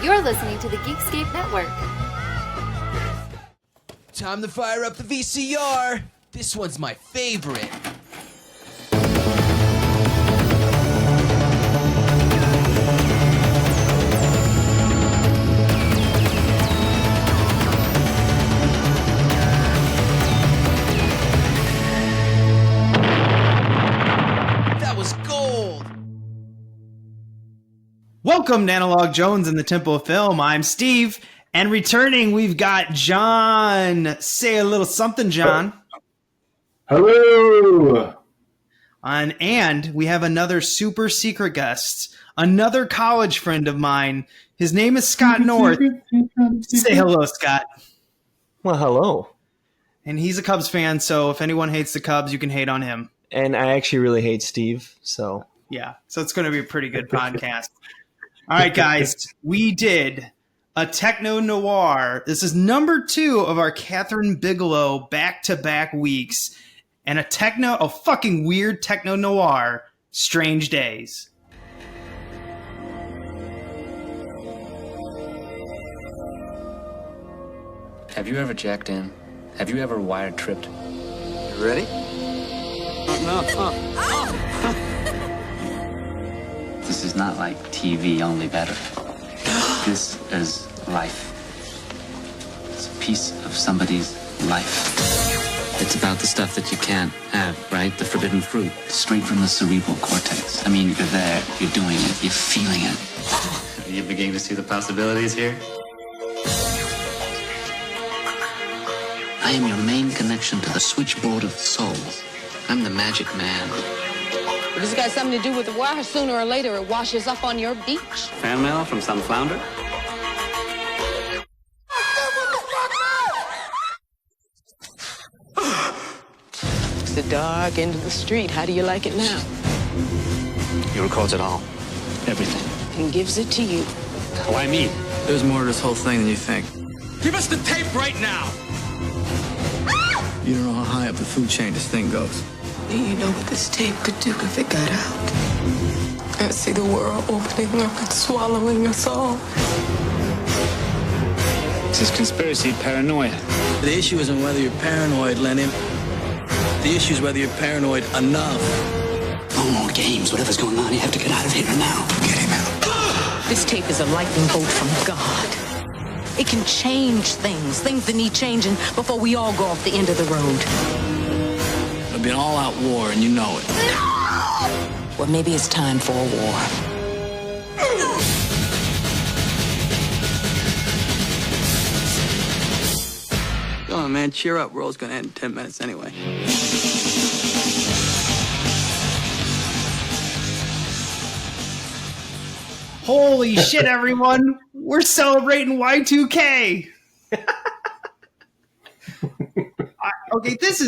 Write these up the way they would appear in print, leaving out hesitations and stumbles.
You're listening to the Geekscape Network. Time to fire up the VCR. This one's my favorite. That was gold. Welcome to Analog Jones in the Temple of Film. I'm Steve, and returning, we've got John. Say a little something, John. Hello. And we have another super secret guest, another college friend of mine. His name is Scott North. Say hello, Scott. Well, hello. And he's a Cubs fan, so if anyone hates the Cubs, you can hate on him. And I actually really hate Steve, so. Yeah, so it's going to be a pretty good podcast. All right, guys, we did a techno noir. This is number 2 of our Kathryn Bigelow back-to-back weeks, and a fucking weird techno noir, Strange Days. Have you ever jacked in? Have you ever wire tripped? You ready? This is not like TV, only better. This is life. It's a piece of somebody's life. It's about the stuff that you can't have, right? The forbidden fruit. Straight from the cerebral cortex. I mean, you're there, you're doing it, you're feeling it. Are you beginning to see the possibilities here? I am your main connection to the switchboard of the soul. I'm the magic man. If it's got something to do with the wire, sooner or later it washes up on your beach. Fan mail from some flounder? It's the dark end of the street. How do you like it now? He records it all. Everything. And gives it to you. Why me? There's more to this whole thing than you think. Give us the tape right now. You don't know how high up the food chain this thing goes. Do you know what this tape could do if it got out? I see the world opening up and swallowing us all. This is conspiracy paranoia. The issue isn't whether you're paranoid, Lenny. The issue is whether you're paranoid enough. No more games. Whatever's going on, you have to get out of here now. Get him out. This tape is a lightning bolt from God. It can change things that need changing before we all go off the end of the road. It'll be an all-out war, and you know it. No! Well, maybe it's time for a war. Come on, man, cheer up. World's gonna end in 10 minutes anyway. Holy shit, everyone! We're celebrating Y2K! Okay, this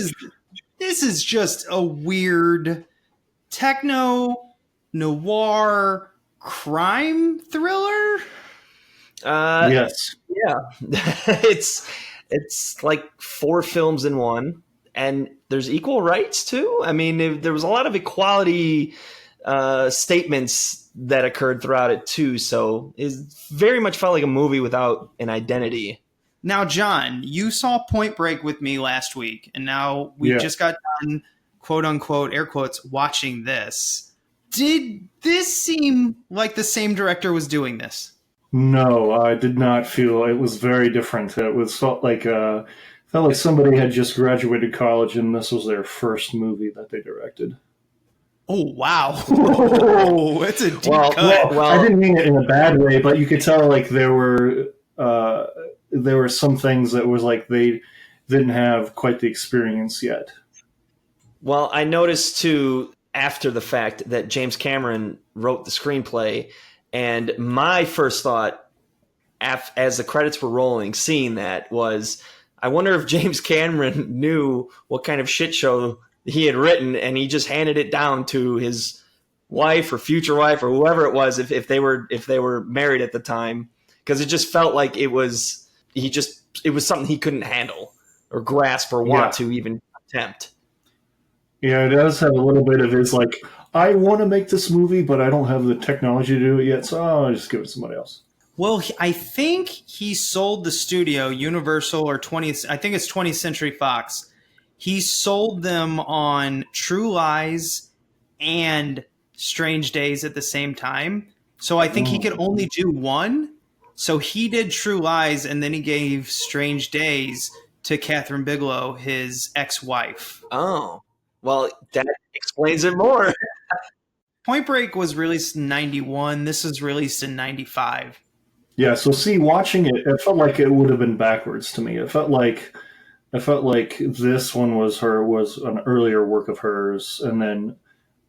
is just a weird techno noir crime thriller. Yes. Yeah. it's like 4 films in one, and there's equal rights too. I mean, there was a lot of equality statements that occurred throughout it too, so it very much felt like a movie without an identity. Now, John, you saw Point Break with me last week, and now we just got done, quote unquote, air quotes, watching this. Did this seem like the same director was doing this? No, I did not feel it was very different. Felt like somebody had just graduated college and this was their first movie that they directed. Oh, wow. Oh, that's a deep cut. Well, I didn't mean it in a bad way, but you could tell like there were some things that was like they didn't have quite the experience yet. Well, I noticed too after the fact that James Cameron wrote the screenplay, and my first thought as the credits were rolling, seeing that was, I wonder if James Cameron knew what kind of shit show he had written, and he just handed it down to his wife or future wife or whoever it was, if they were married at the time, because it just felt like it was something he couldn't handle or grasp or want to even attempt. Yeah, it does have a little bit of his like, I want to make this movie, but I don't have the technology to do it yet, so I'll just give it to somebody else. Well, I think he sold the studio, Universal or 20th. I think it's 20th Century Fox. He sold them on True Lies and Strange Days at the same time. So I think he could only do one. So he did True Lies, and then he gave Strange Days to Kathryn Bigelow, his ex-wife. Oh, well, that explains it more. Point Break was released in 91. This was released in 95. Yeah, so see, watching it, it felt like it would have been backwards to me. It felt like this one was an earlier work of hers, and then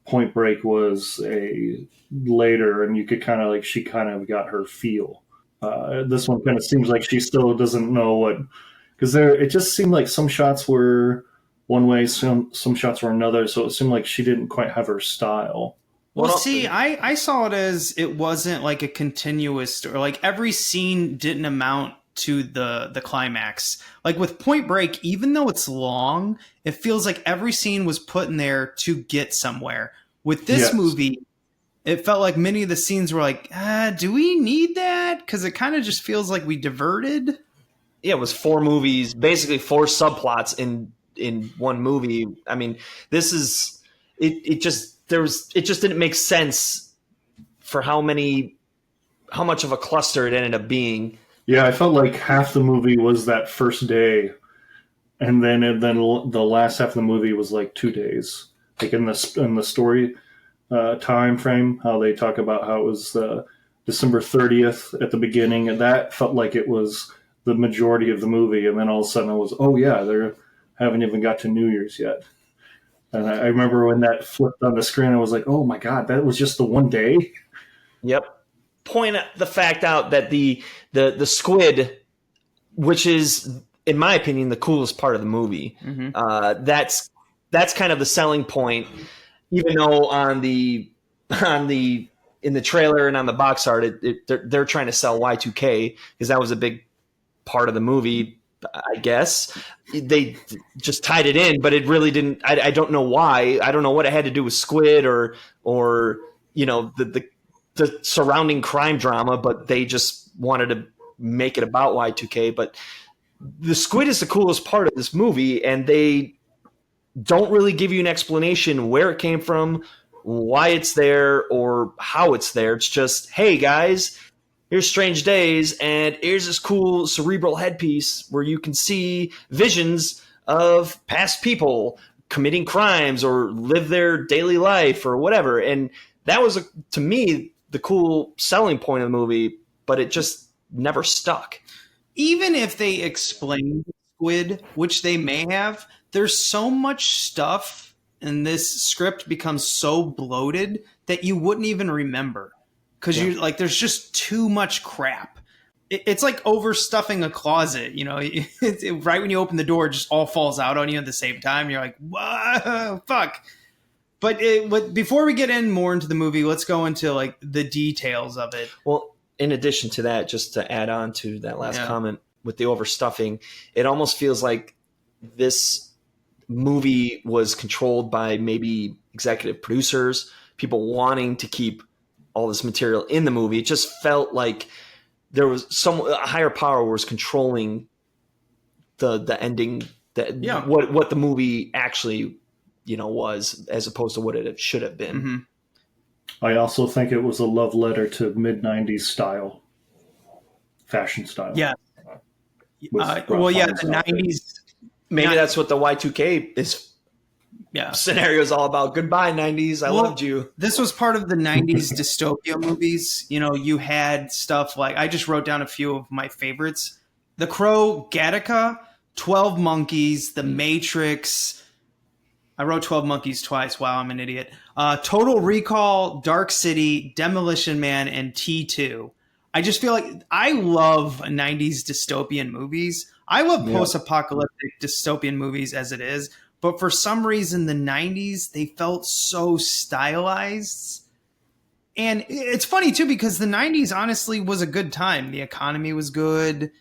Point Break was a later, and you could kind of like she kind of got her feel. This one kind of seems like she still doesn't know what, because it just seemed like some shots were one way, some shots were another, so it seemed like she didn't quite have her style. Well, see, I saw it as it wasn't like a continuous, or like every scene didn't amount to the climax. Like with Point Break, even though it's long, it feels like every scene was put in there to get somewhere. With this movie, it felt like many of the scenes were like, do we need that? Because it kind of just feels like we diverted. Yeah, it was 4 movies, basically 4 subplots in one movie. I mean, this is it just didn't make sense for how much of a cluster it ended up being. Yeah, I felt like half the movie was that first day, and then the last half of the movie was like 2 days, like in the story time frame. How they talk about how it was December 30th at the beginning, and that felt like it was the majority of the movie, and then all of a sudden it was, oh yeah, they haven't even got to New Year's yet. And I remember when that flipped on the screen, I was like, oh my God, that was just the one day? Yep. Point the fact out that the squid, which is, in my opinion, the coolest part of the movie, that's kind of the selling point, even though in the trailer and on the box art, they're trying to sell Y2K, because that was a big part of the movie. I guess they just tied it in, but it really didn't. I don't know why. I don't know what it had to do with squid or the surrounding crime drama, but they just wanted to make it about Y2K. But the squid is the coolest part of this movie, and they don't really give you an explanation where it came from, why it's there, or how it's there. It's just, hey guys, here's Strange Days, and here's this cool cerebral headpiece where you can see visions of past people committing crimes or live their daily life or whatever. And that was, to me, the cool selling point of the movie, but it just never stuck. Even if they explained squid, which they may have, there's so much stuff, and this script becomes so bloated that you wouldn't even remember. Because you're like, there's just too much crap. It's like overstuffing a closet, right when you open the door, it just all falls out on you at the same time. You're like, whoa, fuck. But before we get more into the movie, let's go into like the details of it. Well, in addition to that, just to add on to that last comment with the overstuffing, it almost feels like this movie was controlled by maybe executive producers, people wanting to keep all this material in the movie. It just felt like there was a higher power was controlling the ending, what the movie actually was, as opposed to what it should have been. Mm-hmm. I also think it was a love letter to mid-90s style, fashion style. Yeah. The 90s. Maybe that's what the Y2K is. Yeah, scenario is all about. Goodbye, 90s. I loved you. This was part of the 90s dystopia movies. You had stuff like, I just wrote down a few of my favorites: The Crow, Gattaca, 12 Monkeys, The Matrix. I wrote 12 Monkeys twice. Wow, I'm an idiot. Total Recall, Dark City, Demolition Man, and T2. I just feel like I love 90s dystopian movies. I love post-apocalyptic dystopian movies as it is. But for some reason, the 90s, they felt so stylized. And it's funny, too, because the 90s, honestly, was a good time. The economy was good.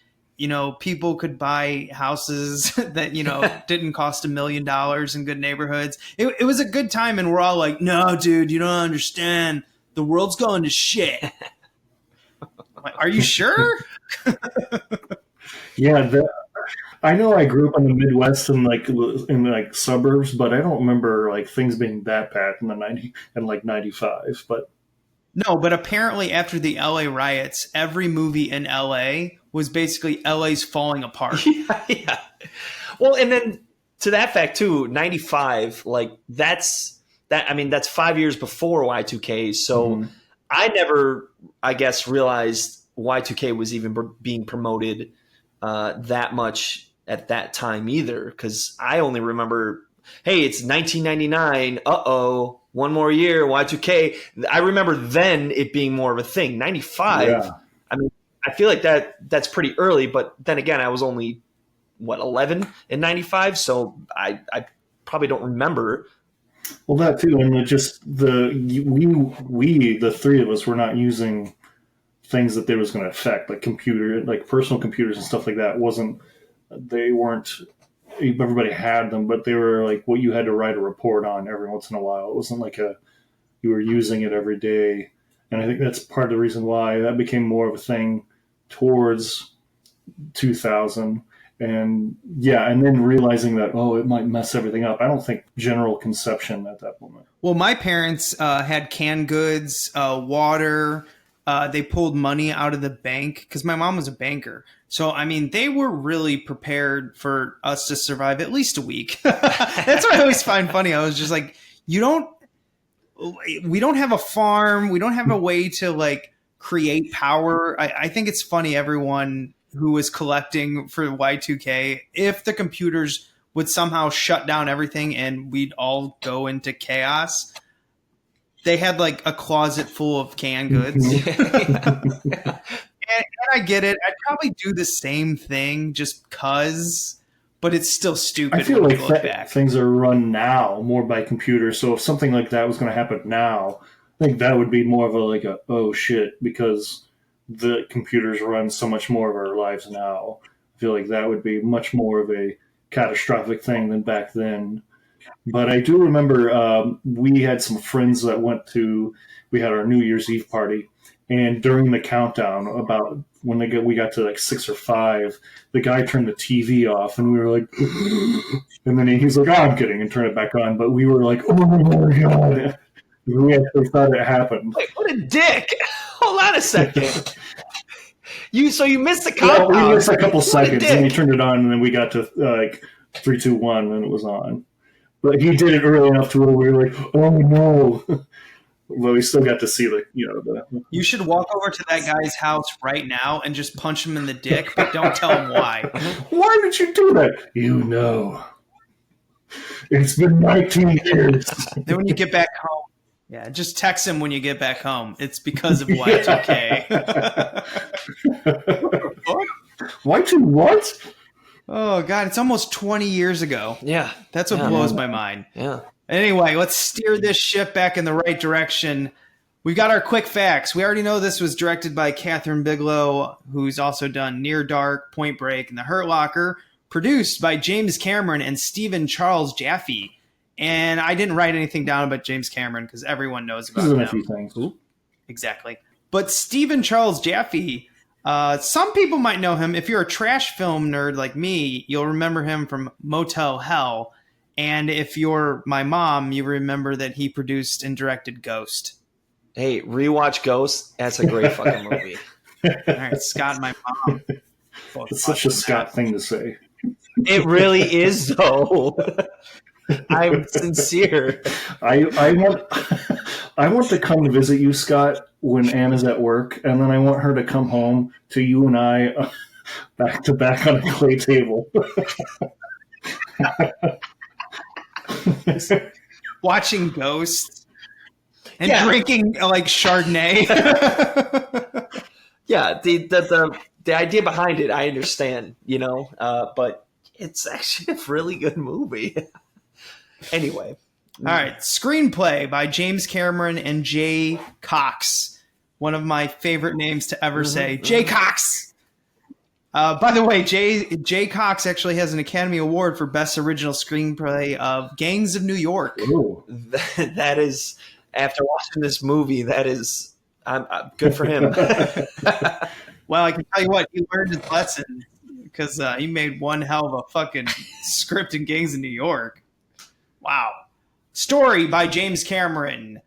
People could buy houses that, didn't cost $1 million in good neighborhoods. It was a good time, and we're all like, no, dude, you don't understand. The world's going to shit. I'm like, are you sure? Yeah, I know I grew up in the Midwest and in suburbs, but I don't remember like things being that bad in the 95. But no, but apparently after the LA riots, every movie in LA was basically LA's falling apart. Yeah. Well, and then to that fact too, 95, like that's 5 years before Y2K. So I never, I guess, realized Y2K was even being promoted that much at that time either, because I only remember, hey, it's 1999. One more year, Y2K. I remember then it being more of a thing. 95. Yeah. I mean, I feel like that's pretty early, but then again, I was only 11 in 95, so I probably don't remember. Well, that too, and just the three of us were not using things that they was going to affect, like personal computers and stuff like that. They weren't. Everybody had them, but they were like what you had to write a report on every once in a while. It wasn't like you were using it every day, and I think that's part of the reason why that became more of a thing towards 2000. And then realizing that, it might mess everything up. I don't think general conception at that moment. Well, my parents had canned goods, water. They pulled money out of the bank because my mom was a banker. So, I mean, they were really prepared for us to survive at least a week. That's what I always find funny. I was just like, we don't have a farm. We don't have a way to like create power. I think it's funny, everyone who was collecting for Y2K, if the computers would somehow shut down everything and we'd all go into chaos, they had like a closet full of canned goods. And I get it. I'd probably do the same thing just because, but it's still stupid. I feel like things are run now more by computers. So if something like that was going to happen now, I think that would be more of a oh shit, because the computers run so much more of our lives now. I feel like that would be much more of a catastrophic thing than back then. But I do remember we had some friends that we had our New Year's Eve party, and during the countdown, about when we got to like 6 or 5, the guy turned the TV off, and we were like, and then he's like, I'm kidding, and turned it back on. But we were like, oh my God. We actually thought it happened. Wait, what a dick. Hold on a second. You missed the countdown. Yeah, we missed a couple seconds, and he turned it on, and then we got to like 3, 2, 1, and it was on. But he did it early enough to where we were like, oh no. But we still got to see You should walk over to that guy's house right now and just punch him in the dick, but don't tell him why. Why did you do that? You know. It's been 19 years. Then when you get back home, just text him when you get back home. It's because of Y2K. Y2 what? Oh, God, it's almost 20 years ago. Yeah. That's what blows my mind. Yeah. Anyway, let's steer this ship back in the right direction. We've got our quick facts. We already know this was directed by Kathryn Bigelow, who's also done Near Dark, Point Break, and The Hurt Locker. Produced by James Cameron and Stephen Charles Jaffe. And I didn't write anything down about James Cameron because everyone knows about him. A few things. Exactly. But Stephen Charles Jaffe, some people might know him. If you're a trash film nerd like me, you'll remember him from Motel Hell. And if you're my mom, you remember that he produced and directed Ghost. Hey, rewatch Ghost. That's a great fucking movie. All right, Scott and my mom. It's such a Scott thing to say. It really is, though. I'm sincere. I want to come to visit you, Scott, when Anna's at work, and then I want her to come home to you and I back to back on a clay table. Watching Ghosts and drinking like Chardonnay. Yeah, the idea behind it, I understand, but it's actually a really good movie. Anyway. All right. Screenplay by James Cameron and Jay Cox. One of my favorite names to ever say. Jay Cox. By the way, Jay Cox actually has an Academy Award for Best Original Screenplay of Gangs of New York. Ooh. That is, after watching this movie, that is I'm good for him. Well, I can tell you what, he learned his lesson because he made one hell of a fucking script in Gangs of New York. Wow. Story by James Cameron.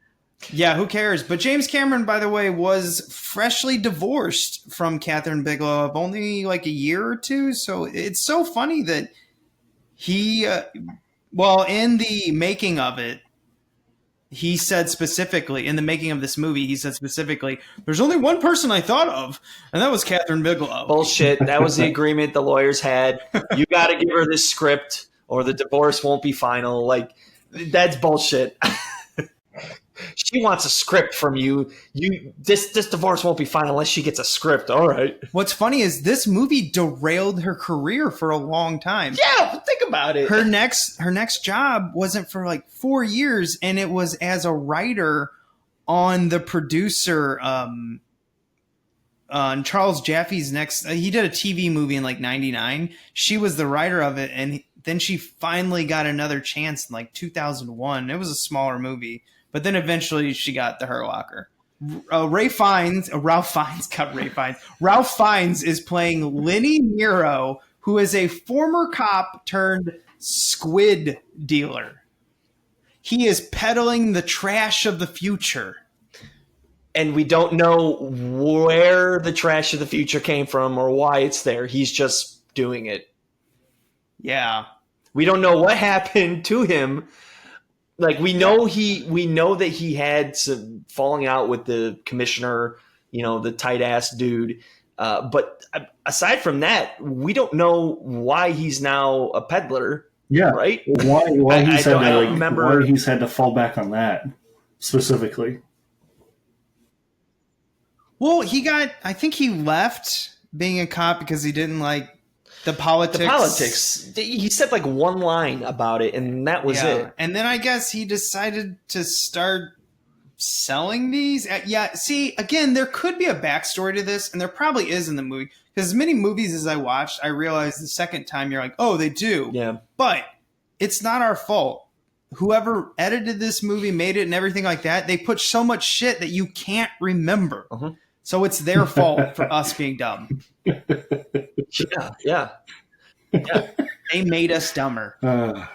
Yeah, who cares? But James Cameron, by the way, was freshly divorced from Kathryn Bigelow of only like a year or two. So it's so funny that he, in the making of it, he said specifically, in the making of this movie, he said specifically, there's only one person I thought of, and that was Kathryn Bigelow. Bullshit. That was the agreement the lawyers had. You got to give her this script or the divorce won't be final. Like, that's bullshit. She wants a script from you. This divorce won't be final unless she gets a script. All right. What's funny is this movie derailed her career for a long time. Yeah, think about it. Her next job wasn't for like 4 years, and it was as a writer on the producer on Charles Jaffe's next. He did a TV movie in like '99. She was the writer of it, and then she finally got another chance in like 2001. It was a smaller movie. But then eventually she got the Hurt Locker. Ralph Fiennes is playing Lenny Nero, who is a former cop turned squid dealer. He is peddling the trash of the future. And we don't know where the trash of the future came from or why it's there. He's just doing it. Yeah. We don't know what happened to him. Like we know that he had some falling out with the commissioner, the tight ass dude. But aside from that, we don't know why he's now a peddler. Yeah, right. Why he's had to fall back on that specifically. Well, I think he left being a cop because he didn't like the politics. He said like one line about it, and that was it. And then I guess he decided to start selling these. Yeah, see, again, there could be a backstory to this, and there probably is in the movie. Because as many movies as I watched, I realized the second time you're like, oh, they do. Yeah. But it's not our fault. Whoever edited this movie, made it, and everything like that, they put so much shit that you can't remember. Uh-huh. So it's their fault for us being dumb. Yeah. They made us dumber. That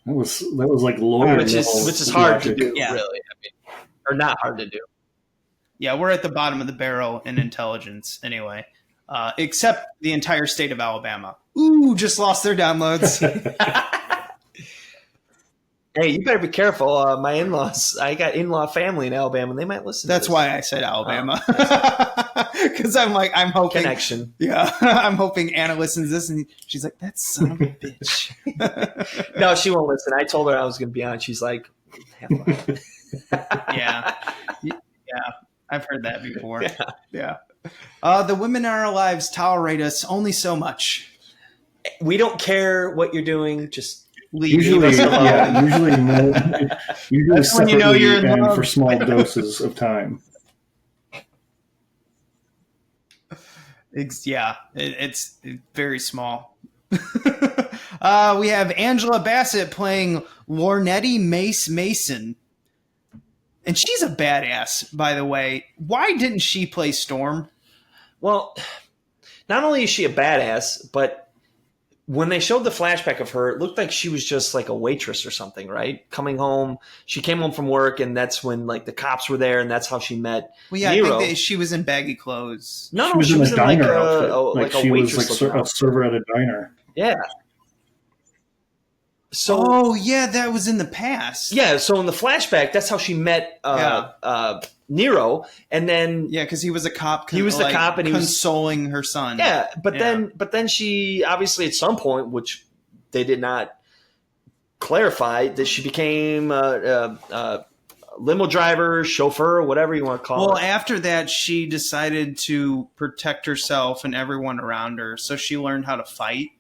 was like lawyer, which is hard to do, yeah. Really. Or not hard to do. Yeah, we're at the bottom of the barrel in intelligence, anyway. Except the entire state of Alabama. Ooh, just lost their downloads. Hey, you better be careful. My in-laws, I got in-law family in Alabama, and they might listen. That's why I said Alabama. Because I'm hoping. Connection. Yeah, I'm hoping Anna listens to this, and she's like, that son of a bitch. No, she won't listen. I told her I was going to be on. She's like, Yeah. I've heard that before. Yeah. The women in our lives tolerate us only so much. We don't care what you're doing. Just usually that's when you know you're in love. For small doses of time. It's very small. We have Angela Bassett playing Lornetti Mace Mason. And she's a badass, by the way. Why didn't she play Storm? Well, not only is she a badass, but when they showed the flashback of her, it looked like she was just like a waitress or something, right? Coming home. She came home from work, and that's when like the cops were there, and that's how she met Nero. I think she was in baggy clothes. No, she was in a diner outfit. She was like a server at a diner. Yeah. So, that was in the past. Yeah, so in the flashback, that's how she met Nero, and then because he was a cop. He was the cop, and he was consoling her son. Yeah, but then she obviously at some point, which they did not clarify, that she became a limo driver, chauffeur, whatever you want to call it. Well, after that, she decided to protect herself and everyone around her, so she learned how to fight.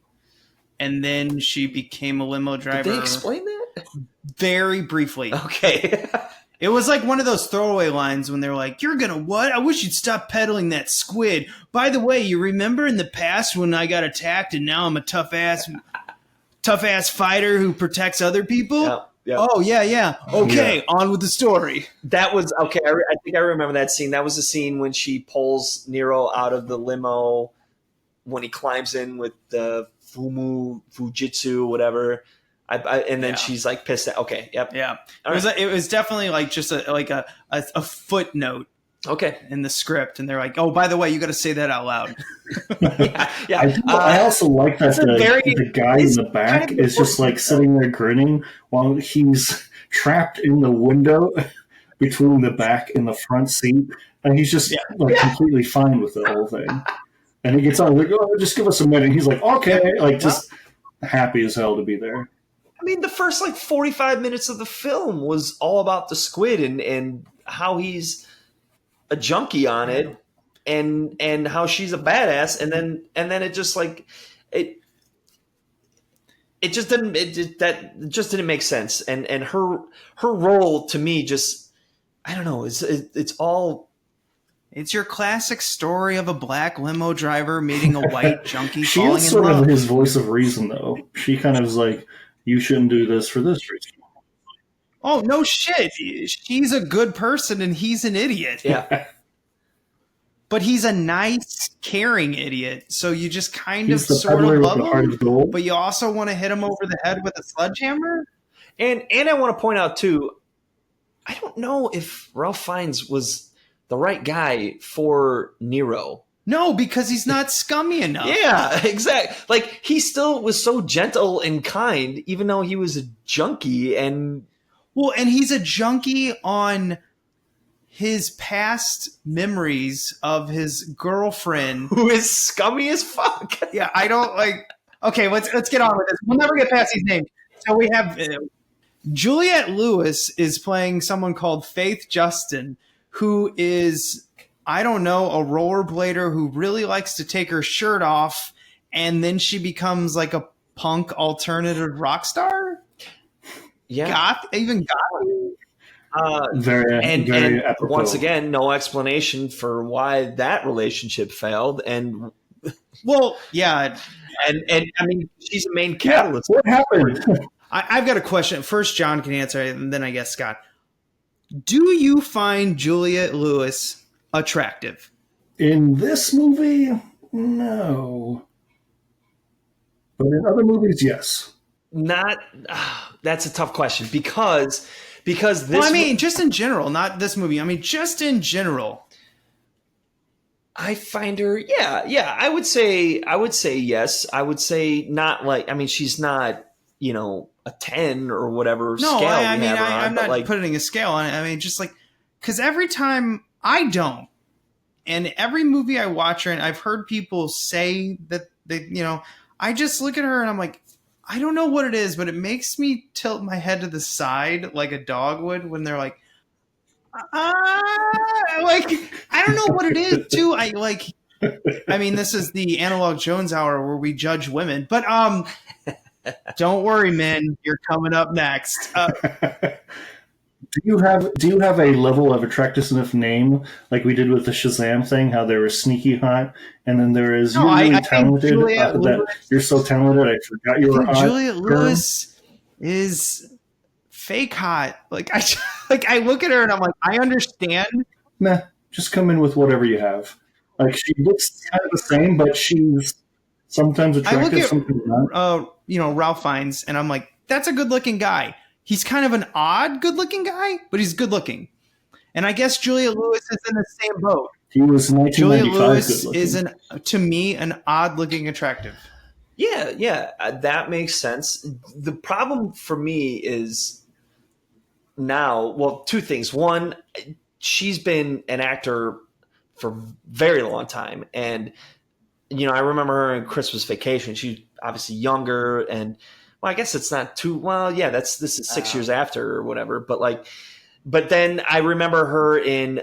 And then she became a limo driver. Did they explain that? Very briefly. Okay. It was like one of those throwaway lines when they're like, you're gonna what? I wish you'd stop peddling that squid. By the way, you remember in the past when I got attacked and now I'm a tough ass fighter who protects other people? Yeah. Yeah. Oh yeah. Okay, on with the story. That was okay. I think I remember that scene. That was the scene when she pulls Nero out of the limo when he climbs in with the Fujitsu, whatever. And then she's like pissed at. Okay, yep, yeah. It was definitely like just a footnote. Okay, in the script, and they're like, "Oh, by the way, you got to say that out loud." yeah. I also like that the guy in the back is just like sitting there grinning while he's trapped in the window between the back and the front seat, and he's just completely fine with the whole thing. And he gets on like, "Oh, just give us a minute." And he's like, "Okay," like just happy as hell to be there. I mean, the first 45 minutes of the film was all about the squid and how he's a junkie on it, and how she's a badass, and then it just didn't make sense, and her role to me just, I don't know, it's your classic story of a black limo driver meeting a white junkie she falling is in sort love. of his voice of reason, though. She kind of is like, you shouldn't do this for this reason. Oh, no shit. She's a good person and he's an idiot. Yeah. But he's a nice, caring idiot. So you just kind He's of the sort peddler of with love the heart him. of gold. But you also want to hit him over the head with a sledgehammer? And I want to point out, too, I don't know if Ralph Fiennes was the right guy for Nero. No, because he's not scummy enough. Yeah, exactly. Like, he still was so gentle and kind, even though he was a junkie. And he's a junkie on his past memories of his girlfriend, who is scummy as fuck. Yeah, I don't like. Okay, let's get on with this. We'll never get past these names. So we have Juliette Lewis is playing someone called Faith Justin, who is, I don't know, a rollerblader who really likes to take her shirt off, and then she becomes like a punk alternative rock star. Yeah, goth. Very apropos. Once again, no explanation for why that relationship failed. And well, yeah, and I mean, she's a main catalyst. What happened? I've got a question. First, John can answer it, and then I guess Scott. Do you find Juliette Lewis attractive? In this movie, no. But in other movies, yes. Not. That's a tough question because this. Well, I mean, just in general, not this movie. I mean, just in general. I find her, yeah. I would say yes. I would say not like. I mean, she's not, a 10 or whatever. No, scale I mean, I'm not like, putting a scale on it. I mean, just like, because every time I don't, and every movie I watch her, and I've heard people say that they, I just look at her and I'm like, I don't know what it is, but it makes me tilt my head to the side like a dog would when they're like, like, I don't know what it is too. I mean, this is the Analog Jones hour where we judge women, but don't worry, men, you're coming up next. Do you have a level of attractiveness name like we did with the Shazam thing? How there was sneaky hot, and then there is you're really talented. That you're so talented, I forgot you were hot. Juliette Lewis is fake hot. Like I look at her and I'm like, I understand. Nah, just come in with whatever you have. Like she looks kind of the same, but she's sometimes attractive, sometimes not. Ralph Fiennes, and I'm like, that's a good looking guy. He's kind of an odd good looking guy, but he's good looking. And I guess Juliette Lewis is in the same boat. He was 1995 Juliette Lewis good-looking. is to me an odd looking attractive. Yeah, that makes sense. The problem for me is now, well, two things. One, she's been an actor for a very long time. And, I remember her in Christmas Vacation. She's obviously younger and, well, I guess it's not too, well, yeah, this is 6 years after or whatever. But then I remember her in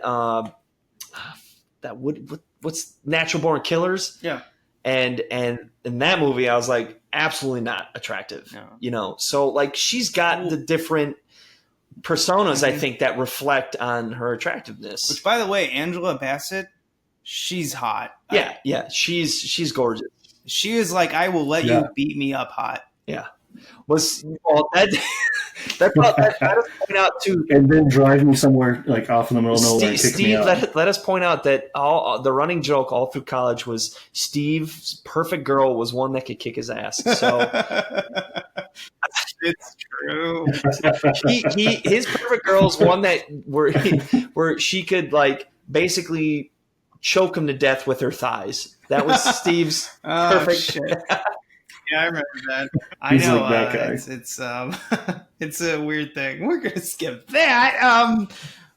what's Natural Born Killers? Yeah. And in that movie, I was like, absolutely not attractive, So like she's got the different personas, I think, that reflect on her attractiveness. Which, by the way, Angela Bassett, she's hot. Yeah, she's gorgeous. She is like, I will let you beat me up hot. Yeah. was that does point out too. And then drive me somewhere like off in the middle of nowhere. Steve, let us point out that all the running joke all through college was Steve's perfect girl was one that could kick his ass. So it's true. His perfect girl is one that where she could like basically choke him to death with her thighs. That was Steve's perfect. Shit. Yeah, I remember that. I He's know like that guy. it's it's a weird thing. We're gonna skip that.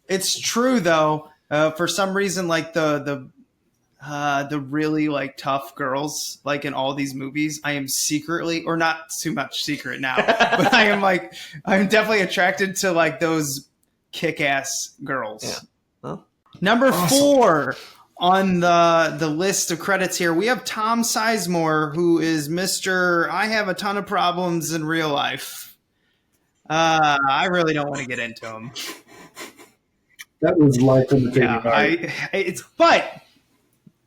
It's true though. For some reason, like the really like tough girls, like in all these movies, I am secretly, or not too much secret now, but I'm definitely attracted to like those kick-ass girls. Yeah. Well, Number 4 on the list of credits here, we have Tom Sizemore, who is Mr. I have a ton of problems in real life. I really don't want to get into him. That was life imitating art. But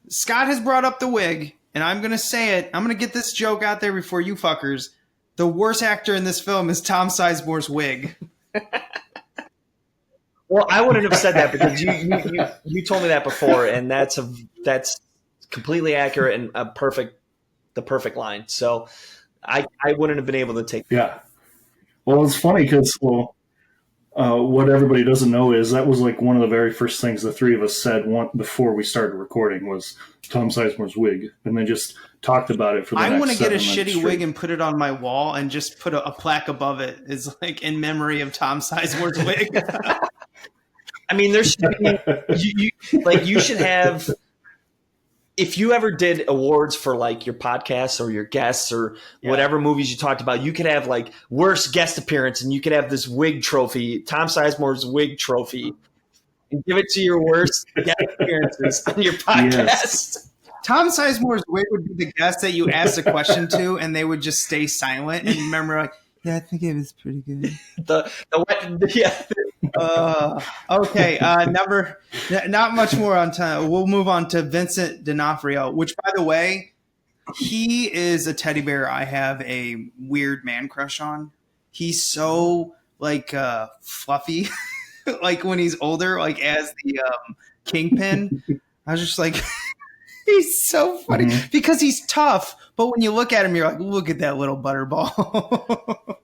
Scott has brought up the wig, and I'm going to say it. I'm going to get this joke out there before you fuckers. The worst actor in this film is Tom Sizemore's wig. well, I wouldn't have said that because you told me that before, and that's completely accurate and the perfect line. So I wouldn't have been able to take. Yeah. Well, it's funny because what everybody doesn't know is that was like one of the very first things the three of us said before we started recording was Tom Sizemore's wig, and then just talked about it for the next 7 I want to get a minutes shitty straight. wig and put it on my wall and just put a plaque above it is like in memory of Tom Sizemore's wig. I mean, there's you should have. If you ever did awards for like your podcasts or your guests or whatever movies you talked about, you could have like worst guest appearance, and you could have this wig trophy, Tom Sizemore's wig trophy, and give it to your worst guest appearances on your podcast. Yes. Tom Sizemore's wig would be the guest that you asked a question to, and they would just stay silent. And you remember, like, yeah, I think it was pretty good. Okay. Not much more on time. We'll move on to Vincent D'Onofrio, which, by the way, he is a teddy bear I have a weird man crush on. He's so like fluffy, like when he's older, like as the Kingpin. I was just like, he's so funny because he's tough, but when you look at him, you're like, look at that little butterball.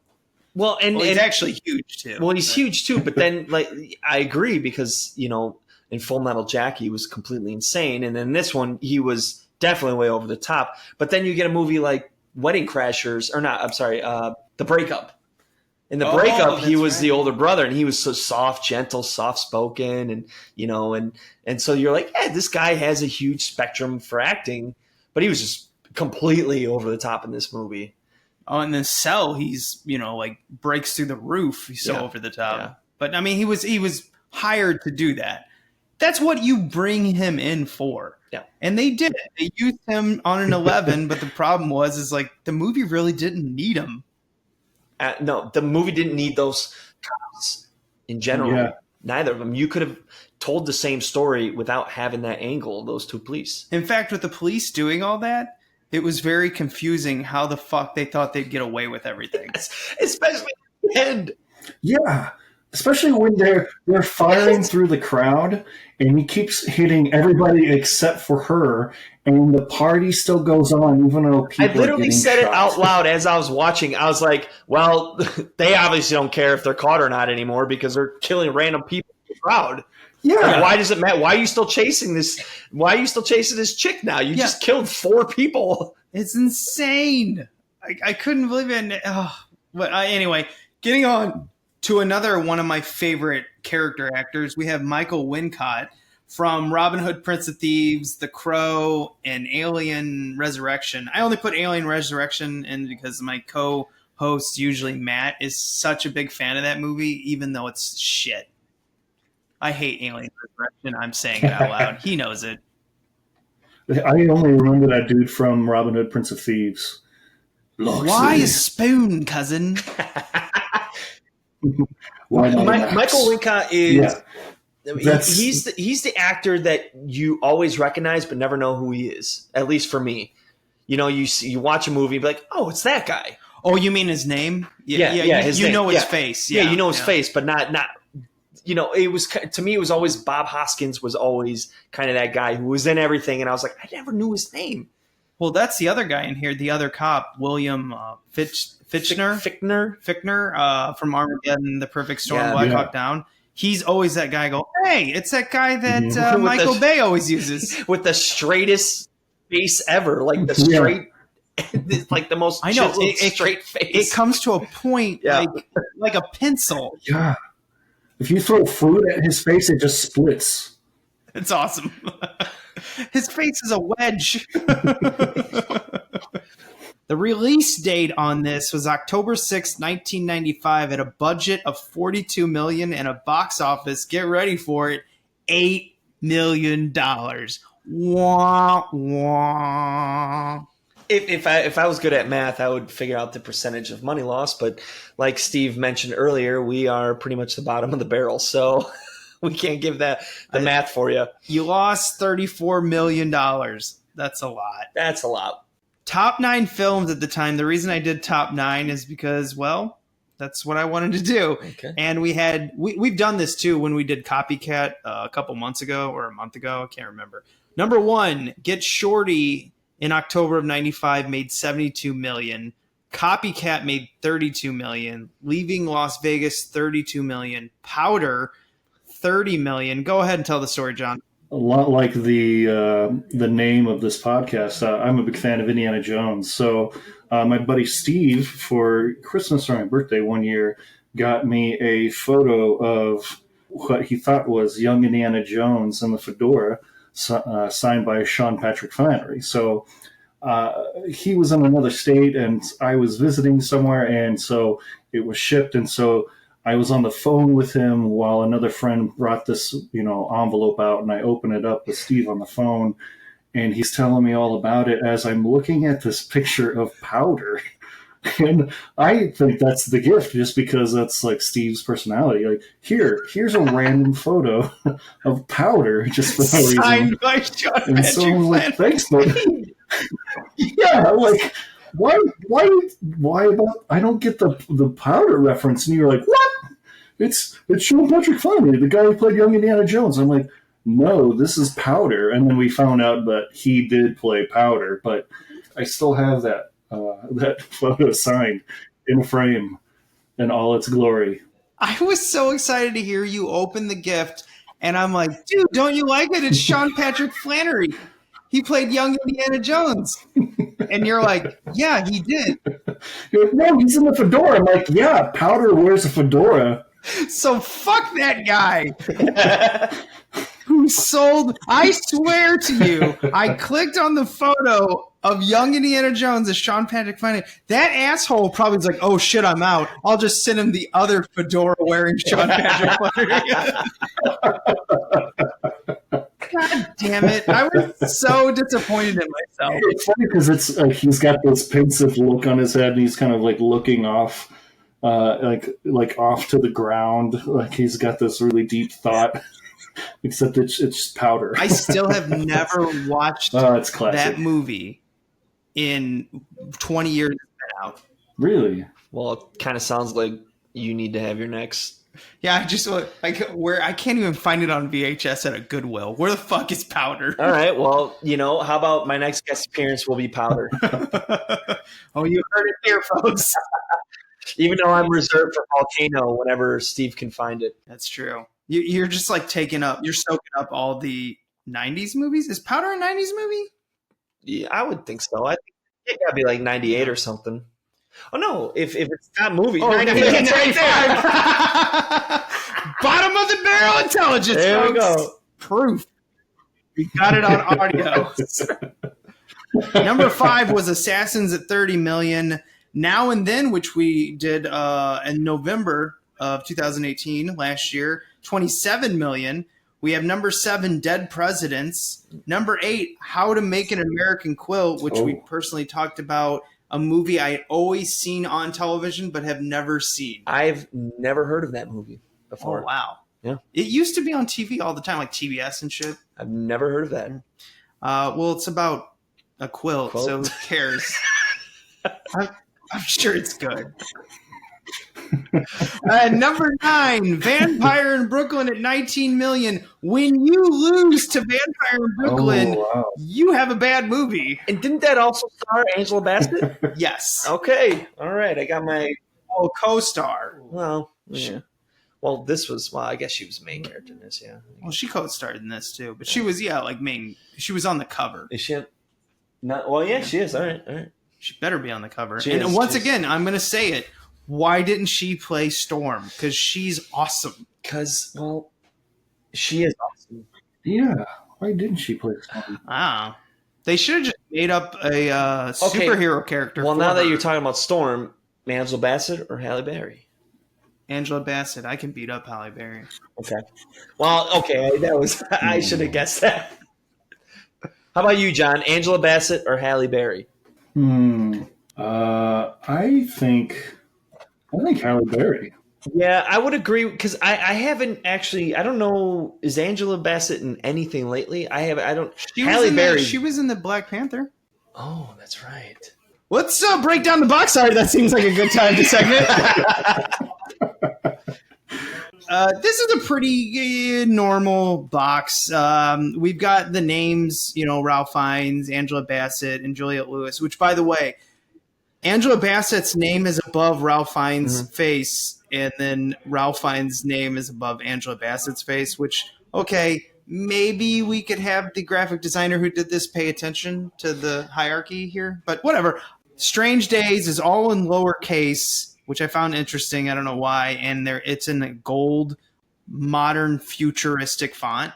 Well, and he's actually huge too. Well, he's huge too, but then like I agree because in Full Metal Jacket he was completely insane, and in this one he was definitely way over the top. But then you get a movie like Wedding Crashers, or not? I'm sorry, The Breakup. In The Breakup, he was the older brother, and he was so soft, gentle, soft spoken, and and so you're like, this guy has a huge spectrum for acting, but he was just completely over the top in this movie. Oh, in the Cell, he's like breaks through the roof. He's so over the top. Yeah. But I mean, he was hired to do that. That's what you bring him in for. Yeah, and they did it. They used him on an 11, but the problem is like the movie really didn't need him. No, the movie didn't need those cops in general. Yeah. Neither of them. You could have told the same story without having that angle. Those two police. In fact, with the police doing all that, it was very confusing how the fuck they thought they'd get away with everything. Yes, especially at the end. Yeah. Especially when they're firing through the crowd and he keeps hitting everybody except for her, and the party still goes on even though people I literally said shot. It out loud as I was watching. I was like, well, they obviously don't care if they're caught or not anymore because they're killing random people in the crowd. Yeah. Like, why does it matter? Why are you still chasing this? Why are you still chasing this chick now? You just killed 4 people. It's insane. I couldn't believe it. But anyway, getting on to another one of my favorite character actors. We have Michael Wincott from Robin Hood, Prince of Thieves, The Crow, and Alien Resurrection. I only put Alien Resurrection in because my co-host, usually Matt, is such a big fan of that movie, even though it's shit. I hate Alien Resurrection. I'm saying it out loud. He knows it. I only remember that dude from Robin Hood, Prince of Thieves. Why a spoon, cousin? Michael Wincott is he's the actor that you always recognize but never know who he is. At least for me, you watch a movie and be like, oh, it's that guy. Oh, you mean his name? Yeah, his you name. know his Yeah. face. Yeah, you know his face, but not. You know, it was to me. It was always Bob Hoskins was always kind of that guy who was in everything, and I was like, I never knew his name. Well, that's the other guy in here, the other cop, William Fichtner from Armageddon, The Perfect Storm, Black Hawk Down. He's always that guy. Go, hey, it's that guy that Michael Bay always uses with the straightest face ever, like the straight. Like the most straight face. It comes to a point like a pencil. Yeah. If you throw food at his face, it just splits. It's awesome. His face is a wedge. The release date on this was October 6, 1995 at a budget of $42 million and a box office, get ready for it, $8 million. Wah, wah. If I was good at math, I would figure out the percentage of money lost. But like Steve mentioned earlier, we are pretty much the bottom of the barrel, so we can't give that the math for you. You lost $34 million. That's a lot. That's a lot. Top 9 films at the time. The reason I did top 9 is because, well, that's what I wanted to do. Okay. And we've done this too when we did Copycat a couple months ago or a month ago. I can't remember. Number 1, Get Shorty. In October of 95, made $72 million. Copycat made $32 million. Leaving Las Vegas, $32 million. Powder, $30 million. Go ahead and tell the story, John. A lot like the name of this podcast. I'm a big fan of Indiana Jones. So my buddy Steve, for Christmas or my birthday one year, got me a photo of what he thought was young Indiana Jones in the fedora, signed by Sean Patrick Flannery. So he was in another state and I was visiting somewhere, and so it was shipped. And so I was on the phone with him while another friend brought this, envelope out, and I open it up with Steve on the phone, and he's telling me all about it as I'm looking at this picture of Powder. And I think that's the gift, just because that's like Steve's personality. Like, here's a random photo of Powder, just for no reason. Signed by Sean And Patrick so I was like, Flannery. thanks, buddy. Yeah, like, why about, I don't get the Powder reference. And you're like, what? It's Sean Patrick Flannery, the guy who played young Indiana Jones. I'm like, no, this is Powder. And then we found out that he did play Powder, but I still have that photo signed in a frame in all its glory. I was so excited to hear you open the gift, and I'm like, dude, don't you like it? It's Sean Patrick Flannery. He played young Indiana Jones. And you're like, yeah, he did. You're like, no, he's in the fedora. I'm like, yeah, Powder wears a fedora. So fuck that guy who sold. I swear to you, I clicked on the photo of young Indiana Jones as Sean Patrick Flannery. That asshole probably was like, oh shit, I'm out. I'll just send him the other fedora wearing Sean Patrick Flannery. God damn it. I was so disappointed in myself. It's funny because it's like he's got this pensive look on his head, and he's kind of like looking off, like off to the ground. Like he's got this really deep thought, except it's just Powder. I still have never watched it's classic. that movie in 20 years it's been out. Really? Well, it kind of sounds like you need to have your next. Yeah, I can't even find it on VHS at a Goodwill. Where the fuck is Powder? All right, well, how about my next guest appearance will be Powder? Oh, you heard it here, folks. Even though I'm reserved for Volcano whenever Steve can find it. That's true. You're just like soaking up all the 90s movies. Is Powder a 90s movie? Yeah, I would think so. I think it gotta be like 98 or something. Oh no, if it's not movies, 98, it's right there. Bottom of the barrel intelligence. There we folks. go. Proof. We got it on audio. Number 5 was Assassins at $30 million. Now and Then, which we did in November of 2018, last year, $27 million. We have number 7, Dead Presidents. Number 8, How to Make an American Quilt, which we personally talked about. A movie I had always seen on television but have never seen. I've never heard of that movie before. Oh, wow. Yeah. It used to be on TV all the time, like TBS and shit. I've never heard of that. Well, it's about a quilt. So who cares? I'm sure it's good. Number 9, Vampire in Brooklyn at 19 million. When you lose to Vampire in Brooklyn, you have a bad movie. And didn't that also star Angela Bassett? Yes. Okay. All right. I got my co-star. Well, yeah. Well, I guess she was the main character in this, yeah. Well, she co-starred in this too, but she was she was on the cover. Is she? Not. Well, yeah, she is. All right. She better be on the cover. And once again, I'm going to say it. Why didn't she play Storm? Because she's awesome. Because, she is awesome. Yeah. Why didn't she play Storm? They should have just made up a superhero character. Well, now that you're talking about Storm, Angela Bassett or Halle Berry? Angela Bassett. I can beat up Halle Berry. Okay. Well, okay. That was I should have guessed that. How about you, John? Angela Bassett or Halle Berry? I think Halle Berry. Yeah, I would agree because I haven't actually. I don't know. Is Angela Bassett in anything lately? Halle Berry. She was in the Black Panther. Oh, that's right. Let's break down the box art. That seems like a good time to segment. This is a pretty normal box. We've got the names, Ralph Fiennes, Angela Bassett, and Juliette Lewis, which, by the way, Angela Bassett's name is above Ralph Fiennes' face, and then Ralph Fiennes' name is above Angela Bassett's face, which, okay, maybe we could have the graphic designer who did this pay attention to the hierarchy here, but whatever. Strange Days is all in lowercase, which I found interesting. I don't know why. And it's in a gold, modern, futuristic font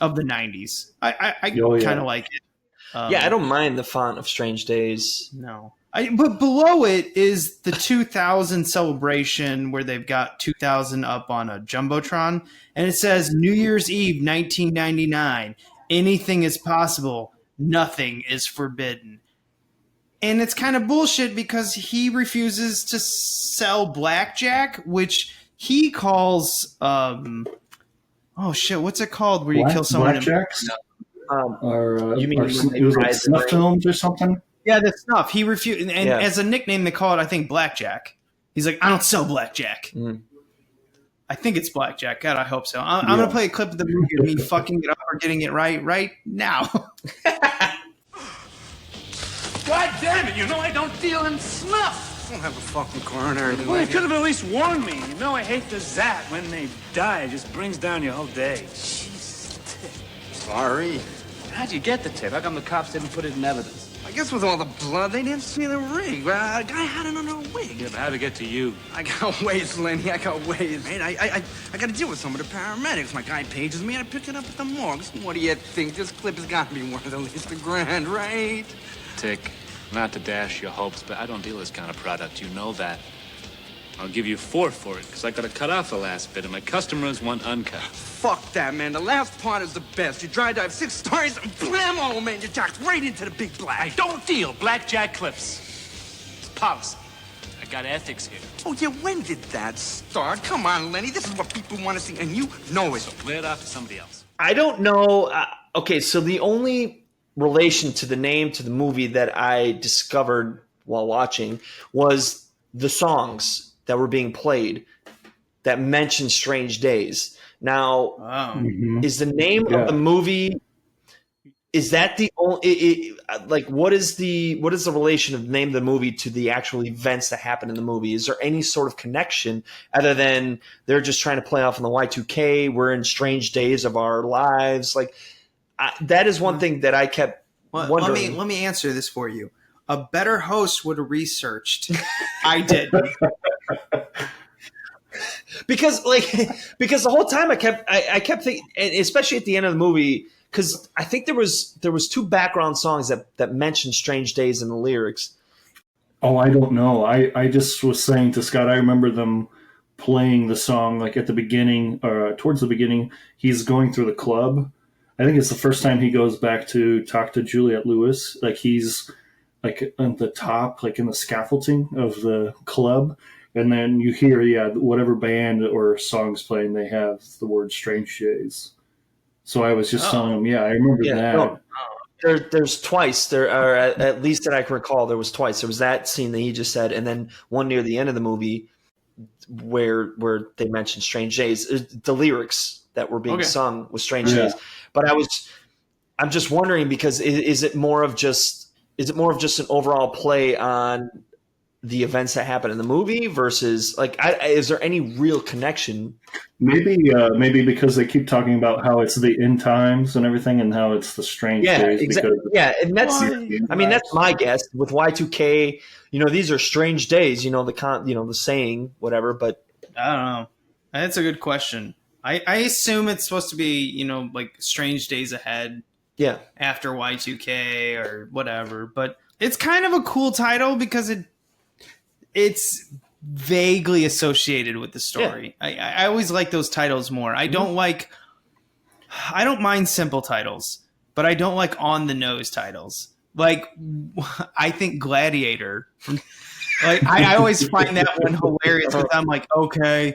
of the 90s. I kind of like it. I don't mind the font of Strange Days. No. But below it is the 2000 celebration where they've got 2000 up on a Jumbotron. And it says New Year's Eve, 1999. Anything is possible. Nothing is forbidden. And it's kind of bullshit because he refuses to sell blackjack, which he calls what's it called where you kill someone? Blackjacks? You mean it was like snuff films or something? Yeah, the snuff. He refused, and as a nickname, they call it, I think, blackjack. He's like, I don't sell blackjack. I think it's blackjack. God, I hope so. I'm going to play a clip of the movie of me fucking it up or getting it right now. God damn it, I don't deal in snuff. I don't have a fucking coroner. Well, you could have at least warned me. I hate the zap. When they die, it just brings down your whole day. Jesus, tip. Sorry. How'd you get the tip? How come the cops didn't put it in evidence? I guess with all the blood, they didn't see the rig. A guy had it under a wig. Yeah, but how'd it get to you? I got ways, Lenny. I got ways. Man, I got to deal with some of the paramedics. My guy pages me. I pick it up at the morgue. What do you think? This clip has got to be worth at least $1,000, right? Tick, not to dash your hopes, but I don't deal this kind of product. You know that. I'll give you 4 for it, because I got to cut off the last bit, and my customers want uncut. Fuck that, man. The last part is the best. You dry dive 6 stories, and blammo, man, you jacked right into the big black. I don't deal blackjack clips. It's policy. I got ethics here. Oh, yeah, when did that start? Come on, Lenny. This is what people want to see, and you know it. So play it off to somebody else. I don't know. Okay, so the only relation to the name to the movie that I discovered while watching was the songs that were being played that mentioned Strange Days. Now, is the name of the movie, is that the only, what is the relation of the name of the movie to the actual events that happen in the movie? Is there any sort of connection other than they're just trying to play off on the Y2K, we're in strange days of our lives? That is one thing that I kept wondering. Let me answer this for you. A better host would have researched. I did. Because the whole time I kept thinking, and especially at the end of the movie, because I think there was 2 background songs that mentioned Strange Days in the lyrics. Oh, I don't know. I just was saying to Scott, I remember them playing the song at the beginning, towards the beginning. He's going through the club. I think it's the first time he goes back to talk to Juliette Lewis. He's on the top, in the scaffolding of the club. And then you hear, whatever band or songs playing, they have the word Strange Days. So I was just telling him, I remember that. there's twice there, or at least that I can recall, there was twice. There was that scene that he just said, and then one near the end of the movie where they mentioned Strange Days. The lyrics that were being sung was Strange Days. But I'm just wondering, because is it more of just an overall play on the events that happen in the movie versus is there any real connection? Maybe because they keep talking about how it's the end times and everything, and how it's the strange days. Exactly. Yeah, and that's that's my guess with Y2K. These are strange days. The saying, whatever. But I don't know. That's a good question. I assume it's supposed to be strange days ahead. Yeah, after Y2K or whatever. But it's kind of a cool title because it's vaguely associated with the story. Yeah. I always like those titles more. I don't mind simple titles, but I don't like on the nose titles. I think Gladiator. I always find that one hilarious because I'm like, okay,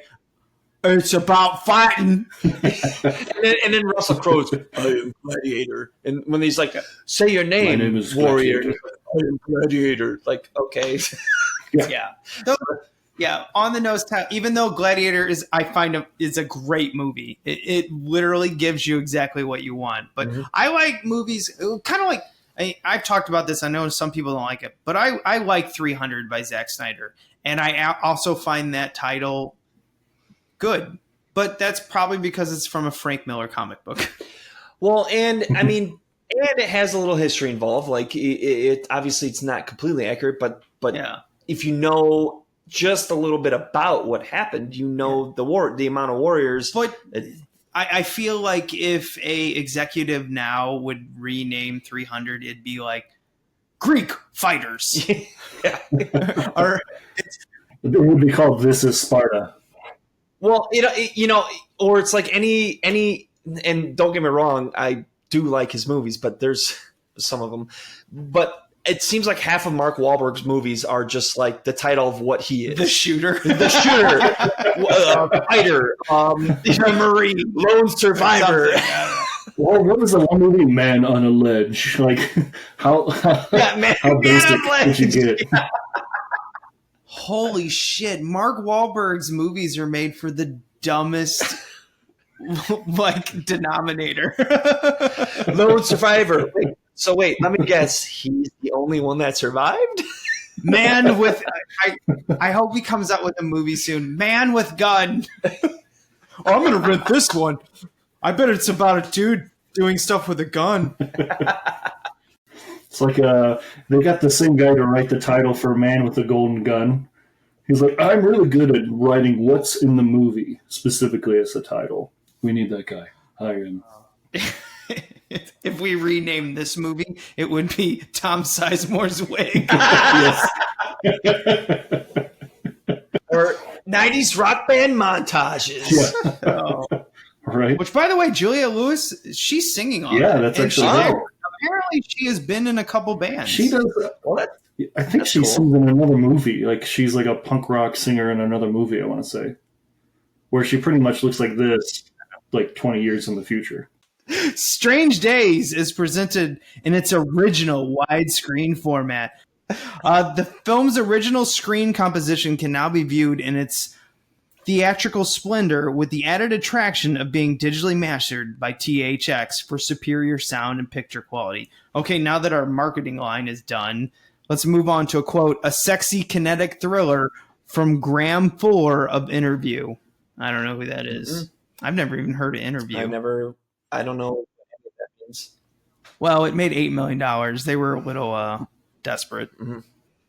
it's about fighting. and then Russell Crowe's I am Gladiator. And when he's like, say your name, my name is warrior. Gladiator. I am Gladiator. Okay. Yeah. Yeah, on the nose title. Even though Gladiator is a great movie. It literally gives you exactly what you want. But I like movies kind of like I've talked about this. I know some people don't like it, but I like 300 by Zack Snyder, and I also find that title good. But that's probably because it's from a Frank Miller comic book. Well, and I mean, and it has a little history involved. It obviously it's not completely accurate, but if you know just a little bit about what happened, the amount of warriors. But I feel like if a executive now would rename 300, it'd be like Greek fighters. Or it would be called This Is Sparta. Well, or it's like any, and don't get me wrong, I do like his movies, but there's some of them, but it seems like half of Mark Wahlberg's movies are just like the title of what he is. The shooter. Fighter. Marine. Lone survivor. Well, what was the one movie, Man on a Ledge? How basic did you get? Yeah. Holy shit. Mark Wahlberg's movies are made for the dumbest denominator. Lone survivor. Wait, let me guess. He's the only one that survived? Man with... I hope he comes out with a movie soon. Man with gun. I'm going to rent this one. I bet it's about a dude doing stuff with a gun. It's like they got the same guy to write the title for Man with a Golden Gun. He's like, I'm really good at writing what's in the movie, specifically as the title. We need that guy. Hire him. If we rename this movie, it would be Tom Sizemore's Wig. Yes. Or 90s rock band montages. Yeah. Oh. Right. Which, by the way, Juliette Lewis, she's singing on it. Yeah, that's actually apparently she has been in a couple bands. She does. I think she sings in another movie. She's like a punk rock singer in another movie, I want to say. Where she pretty much looks like this, 20 years in the future. Strange Days is presented in its original widescreen format. The film's original screen composition can now be viewed in its theatrical splendor with the added attraction of being digitally mastered by THX for superior sound and picture quality. Okay, now that our marketing line is done, let's move on to a quote, a sexy kinetic thriller from Graham Fuller of Interview. I don't know who that is. Mm-hmm. I've never even heard of Interview. I don't know what that means. Well, it made $8 million. They were a little desperate. Mm-hmm.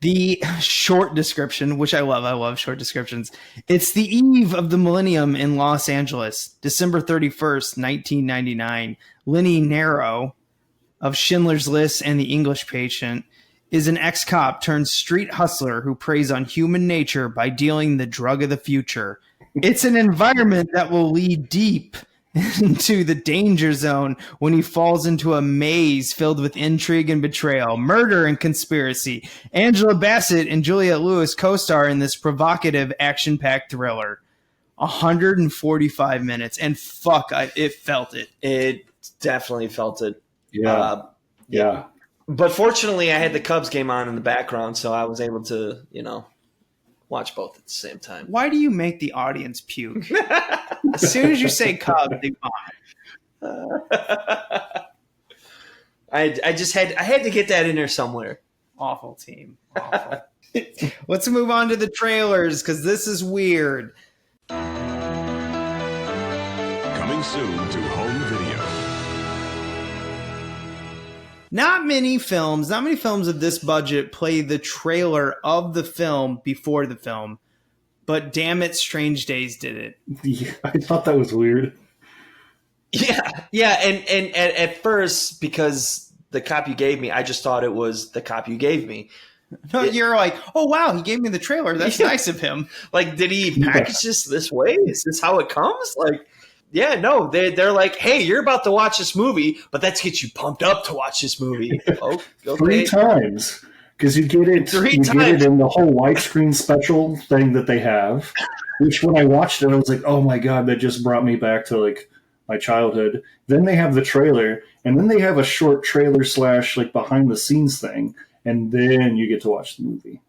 The short description, which I love short descriptions. It's the eve of the millennium in Los Angeles, December 31st, 1999. Lenny Nero of Schindler's List and The English Patient is an ex-cop turned street hustler who preys on human nature by dealing the drug of the future. It's an environment that will lead deep into the danger zone when he falls into a maze filled with intrigue and betrayal, murder and conspiracy. Angela Bassett and Juliette Lewis co-star in this provocative, action-packed thriller. 145 minutes, and it felt it. It definitely felt it. Yeah. Yeah. But fortunately, I had the Cubs game on in the background, so I was able to, watch both at the same time. Why do you make the audience puke? As soon as you say Cubs, they vomit. I had to get that in there somewhere. Awful team. Awful. Let's move on to the trailers because this is weird. Coming soon to home video. Not many films of this budget play the trailer of the film before the film, but damn it, Strange Days did it. Yeah, I thought that was weird. Yeah, and at first, because the cop you gave me, I just thought it was the cop you gave me. No, you're like, oh wow, he gave me the trailer. That's nice of him. Like, did he package this way? Is this how it comes? Like, yeah, no, they're like, hey, you're about to watch this movie, but let's get you pumped up to watch this movie. Oh, okay. 3 times. Because you get it, get it in the whole widescreen special thing that they have, which when I watched it, I was like, oh my God, that just brought me back to like my childhood. Then they have the trailer, and then they have a short trailer / like behind the scenes thing, and then you get to watch the movie.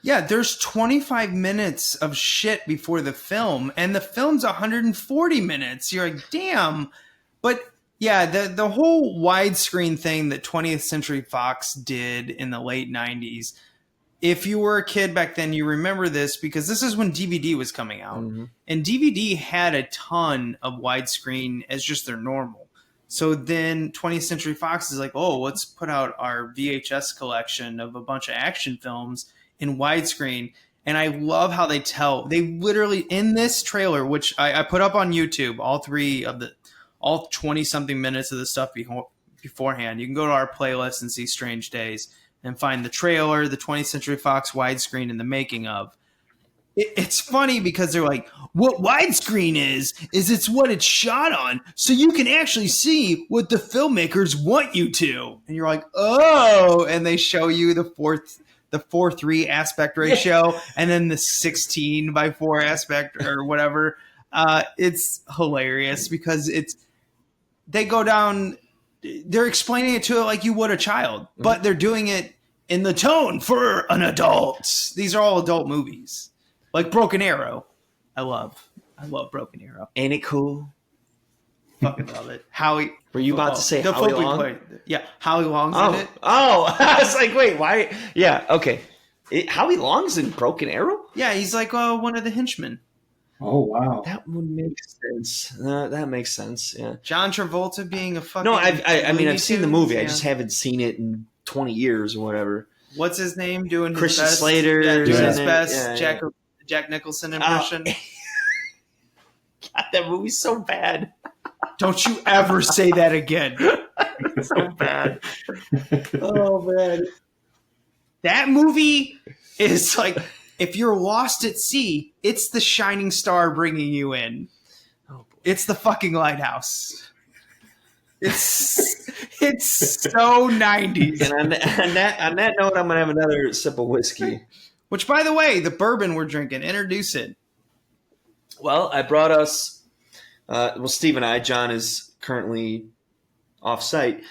Yeah, there's 25 minutes of shit before the film, and the film's 140 minutes. You're like, damn. But yeah, the whole widescreen thing that 20th Century Fox did in the late 90s, if you were a kid back then, you remember this because this is when DVD was coming out. Mm-hmm. And DVD had a ton of widescreen as just their normal. So then 20th Century Fox is like, oh, let's put out our VHS collection of a bunch of action films in widescreen. And I love how they literally in this trailer, which I put up on YouTube, all 20 something minutes of the stuff beforehand. You can go to our playlist and see Strange Days and find the trailer, the 20th Century Fox widescreen, and the making of. It's funny because they're like, what widescreen is it's what it's shot on, so you can actually see what the filmmakers want you to. And you're like, oh, and they show you the 4:3 aspect ratio and then the 16:4 aspect or whatever. It's hilarious because they go down, they're explaining it to it like you would a child, but they're doing it in the tone for an adult. These are all adult movies. Like Broken Arrow. I love Broken Arrow. Ain't it cool? Fucking love it. Howie. Were you about to say Howie Long? Yeah, Howie Long's in it. Oh, I was like, wait, why? Yeah, okay. Howie Long's in Broken Arrow? Yeah, he's like one of the henchmen. Oh, wow. That would make sense. That makes sense, yeah. John Travolta being a fucking... No, I've seen the movie. Yeah. I just haven't seen it in 20 years or whatever. What's his name? Doing his Christian best? Slater. Yeah, doing his best. Yeah. Jack Nicholson impression. God, that movie's so bad. Don't you ever say that again. It's so bad. Oh, man. That movie is like, if you're lost at sea, it's the shining star bringing you in. Oh, boy. It's the fucking lighthouse. It's so 90s. And on that note, I'm going to have another sip of whiskey. Which, by the way, the bourbon we're drinking, introduce it. Well, I brought us, Steve and I, John is currently off-site.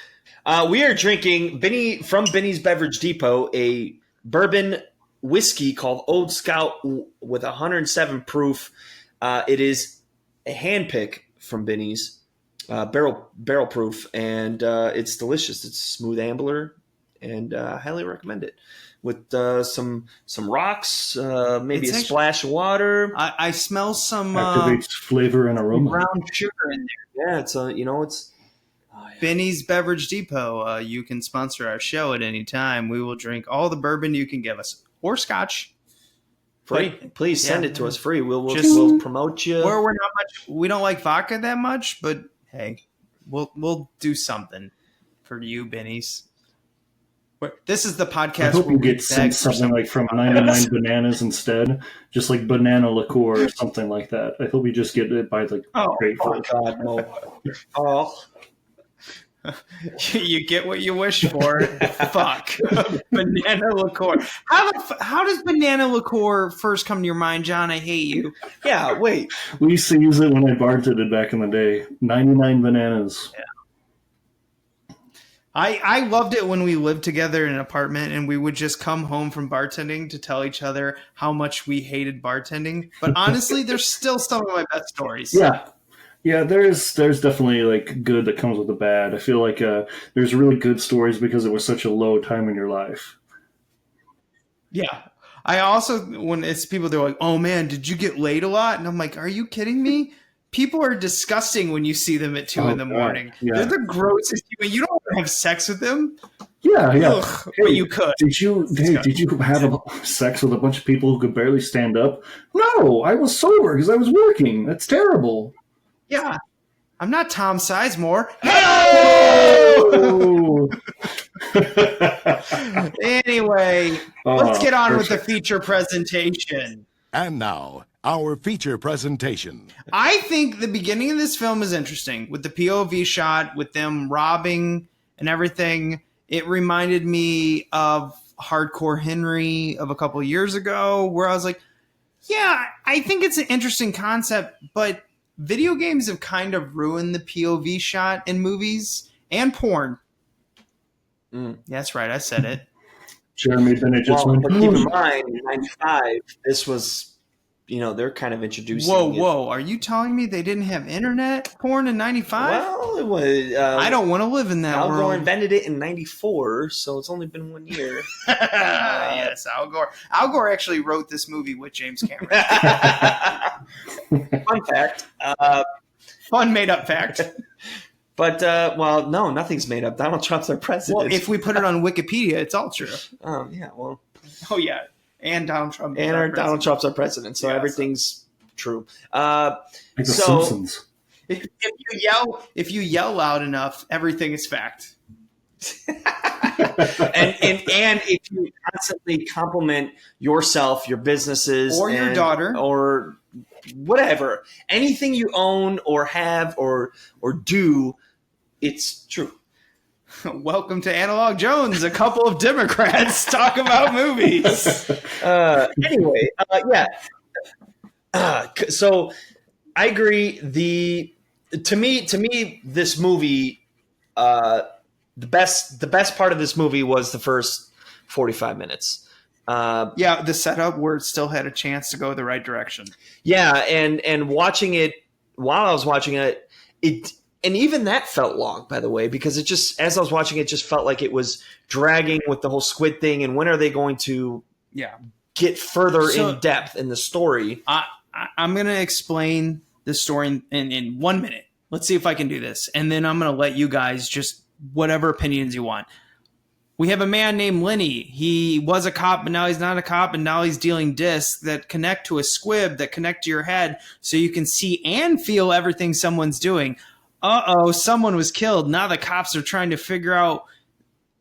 We are drinking from Benny's Beverage Depot, a bourbon whiskey called Old Scout with 107 proof. It is a hand pick from Benny's, barrel proof, and it's delicious. It's smooth ambler, and I highly recommend it. With some rocks, maybe a splash of water. I smell some activates flavor and aroma. Brown sugar in there. Yeah, it's it's Benny's Beverage Depot. You can sponsor our show at any time. We will drink all the bourbon you can give us, or scotch. Free. Please send it to us free. We'll promote you. We're not much. We don't like vodka that much, but hey, we'll do something for you, Benny's. This is the podcast. I hope you get sent something like from 99 Bananas instead, just like banana liqueur or something like that. I hope you just get it by the grapefruit. Oh God, no! Oh, you get what you wish for. Fuck, banana liqueur. How does banana liqueur first come to your mind, John? I hate you. Yeah, wait. We used to use it when I bartended back in the day. 99 Bananas. Yeah. I loved it when we lived together in an apartment and we would just come home from bartending to tell each other how much we hated bartending. But honestly, there's still some of my best stories. Yeah. Yeah, there's definitely like good that comes with the bad. I feel like there's really good stories because it was such a low time in your life. Yeah. I also, when it's people, they're like, oh man, did you get laid a lot? And I'm like, are you kidding me? People are disgusting when you see them at 2 in the morning. Yeah. They're the grossest people. You don't want to have sex with them. Yeah. Ugh, but you could. Did you have sex with a bunch of people who could barely stand up? No, I was sober because I was working. That's terrible. Yeah. I'm not Tom Sizemore. Oh! Anyway, let's get on with the feature presentation. And now, our feature presentation. I think the beginning of this film is interesting with the POV shot, with them robbing and everything. It reminded me of Hardcore Henry of a couple of years ago, where I was like, yeah, I think it's an interesting concept, but video games have kind of ruined the POV shot in movies and porn. Yeah, that's right. I said it. Jeremy Bennett just went. But keep in mind, in '95, this was, they're kind of introducing. Whoa! Are you telling me they didn't have internet porn in '95? Well, it was. I don't want to live in that Al world. Gore invented it in '94, so it's only been 1 year. Yes, Al Gore. Al Gore actually wrote this movie with James Cameron. Fun fact. Fun made-up fact. But, no, nothing's made up. Donald Trump's our president. Well, if we put it on Wikipedia, it's all true. Yeah, well. Oh, yeah. And Donald Trump. And Donald Trump's our president, so everything's true. Like the Simpsons. If you yell loud enough, everything is fact. and if you constantly compliment yourself, your businesses, or your daughter, or whatever, anything you own or have or do, it's true. Welcome to Analog Jones. A couple of Democrats talk about movies. Anyway, yeah. So I agree. To me, this movie, the best part of this movie was the first 45 minutes. Yeah, the setup where it still had a chance to go the right direction. Yeah, and watching it while I was watching it, and even that felt long, by the way, because it just, as I was watching it, just felt like it was dragging with the whole squid thing. And when are they going to get further in depth in the story? I'm going to explain the story in 1 minute. Let's see if I can do this. And then I'm going to let you guys just whatever opinions you want. We have a man named Lenny. He was a cop, but now he's not a cop, and now he's dealing discs that connect to a squib that connect to your head so you can see and feel everything someone's doing. Uh-oh, someone was killed. Now the cops are trying to figure out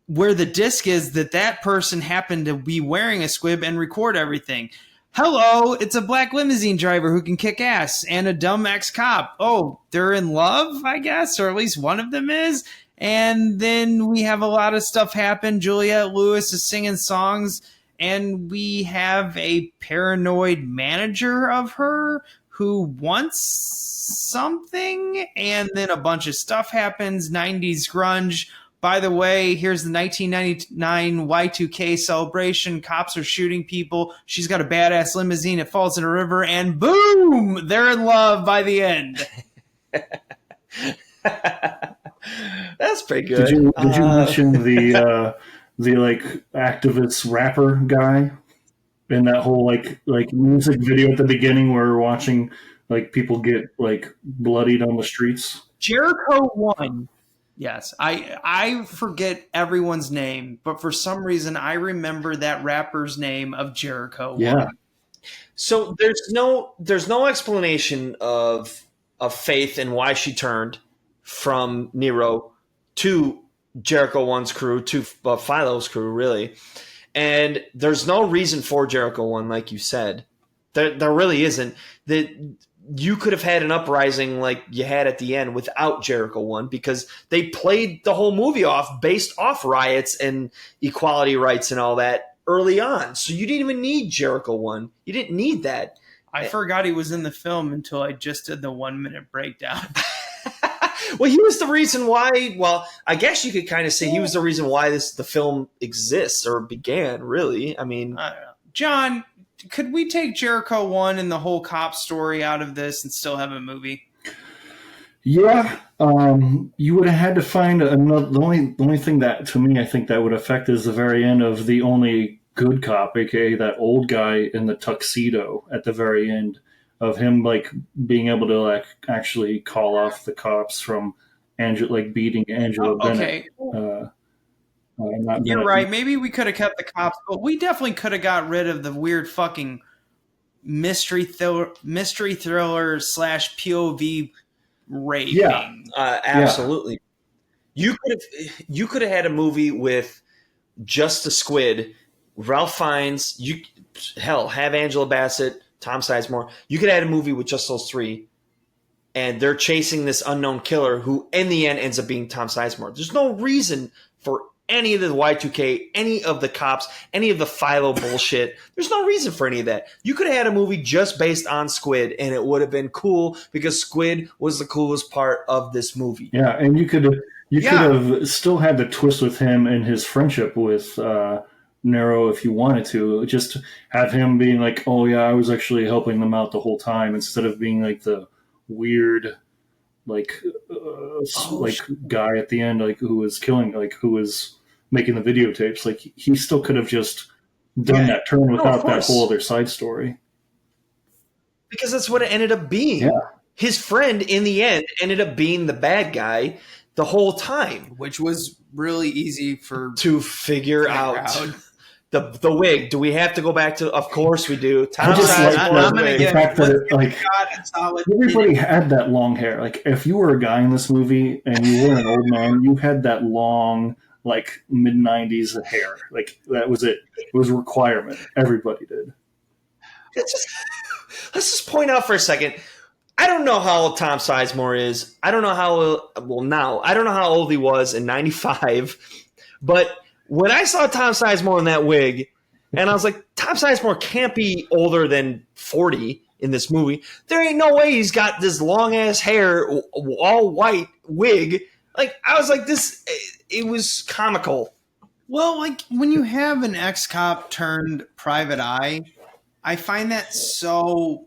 where the disc is that person happened to be wearing a squib and record everything. Hello, it's a black limousine driver who can kick ass and a dumb ex-cop. Oh, they're in love, I guess, or at least one of them is. And then we have a lot of stuff happen. Juliette Lewis is singing songs, and we have a paranoid manager of her who wants something, and then a bunch of stuff happens. 90s grunge. By the way, here's the 1999 Y2K celebration. Cops are shooting people. She's got a badass limousine. It falls in a river, and boom, they're in love by the end. That's pretty good. Did you mention the like activist rapper guy in that whole like music video at the beginning where we're watching like people get like bloodied on the streets? Jericho 1. Yes, I forget everyone's name, but for some reason I remember that rapper's name of Jericho 1. So there's no explanation of Faith and why she turned from Nero to Jericho 1's crew, to Philo's crew, really. And there's no reason for Jericho 1, like you said. There really isn't. That you could have had an uprising like you had at the end without Jericho 1, because they played the whole movie off based off riots and equality rights and all that early on. So you didn't even need Jericho 1. You didn't need that. I forgot he was in the film until I just did the 1 minute breakdown. Well, he was the reason why. Well, I guess you could kind of say he was the reason why the film exists or began. Really, I mean, I don't know. John, could we take Jericho 1 and the whole cop story out of this and still have a movie? Yeah, you would have had to find another. The only thing that to me I think that would affect is the very end of the only good cop, aka that old guy in the tuxedo at the very end of him, like being able to like actually call off the cops from beating Angela Bennett. Okay. Not You're Bennett. right. Maybe we could have kept the cops, but we definitely could have got rid of the weird fucking mystery thriller / POV raping. Yeah. absolutely. You could have had a movie with just the squid, Ralph Fiennes. Have Angela Bassett, Tom Sizemore. You could have had a movie with just those three, and they're chasing this unknown killer who, in the end, ends up being Tom Sizemore. There's no reason for any of the Y2K, any of the cops, any of the Philo bullshit. There's no reason for any of that. You could have had a movie just based on Squid, and it would have been cool because Squid was the coolest part of this movie. Yeah, and you could have still had the twist with him and his friendship with Nero if you wanted to. Just have him being like, oh yeah, I was actually helping them out the whole time, instead of being like the weird guy at the end, like who was killing, like who was making the videotapes. Like he still could have just done that turn without that whole other side story. Because that's what it ended up being. Yeah. His friend, in the end, ended up being the bad guy the whole time, which was really easy to figure out. The wig. Do we have to go back to? Of course we do. I just like the fact that everybody had that long hair. Like if you were a guy in this movie and you were an old man, you had that long, like mid-90s hair. Like that was it. It was a requirement. Everybody did. Let's just point out for a second. I don't know how old Tom Sizemore is. I don't know how I don't know how old he was in '95, but when I saw Tom Sizemore in that wig, and I was like, Tom Sizemore can't be older than 40 in this movie. There ain't no way he's got this long-ass hair, all white wig. Like, I was like, it was comical. Well, like, when you have an ex-cop turned private eye, I find that so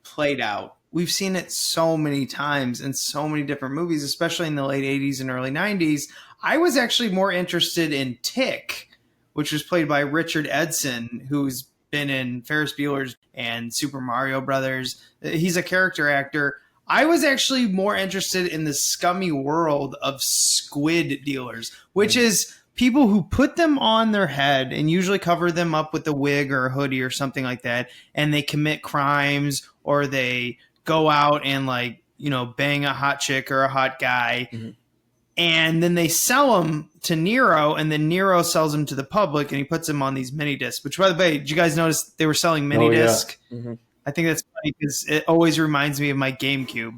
played out. We've seen it so many times in so many different movies, especially in the late 80s and early 90s. I was actually more interested in Tick, which was played by Richard Edson, who's been in Ferris Bueller's and Super Mario Brothers. He's a character actor. I was actually more interested in the scummy world of squid dealers, which is people who put them on their head and usually cover them up with a wig or a hoodie or something like that, and they commit crimes, or they go out and bang a hot chick or a hot guy. Mm-hmm. And then they sell them to Nero, and then Nero sells them to the public, and he puts them on these mini discs. Which, by the way, did you guys notice they were selling mini disc? Yeah. Mm-hmm. I think that's funny because it always reminds me of my GameCube.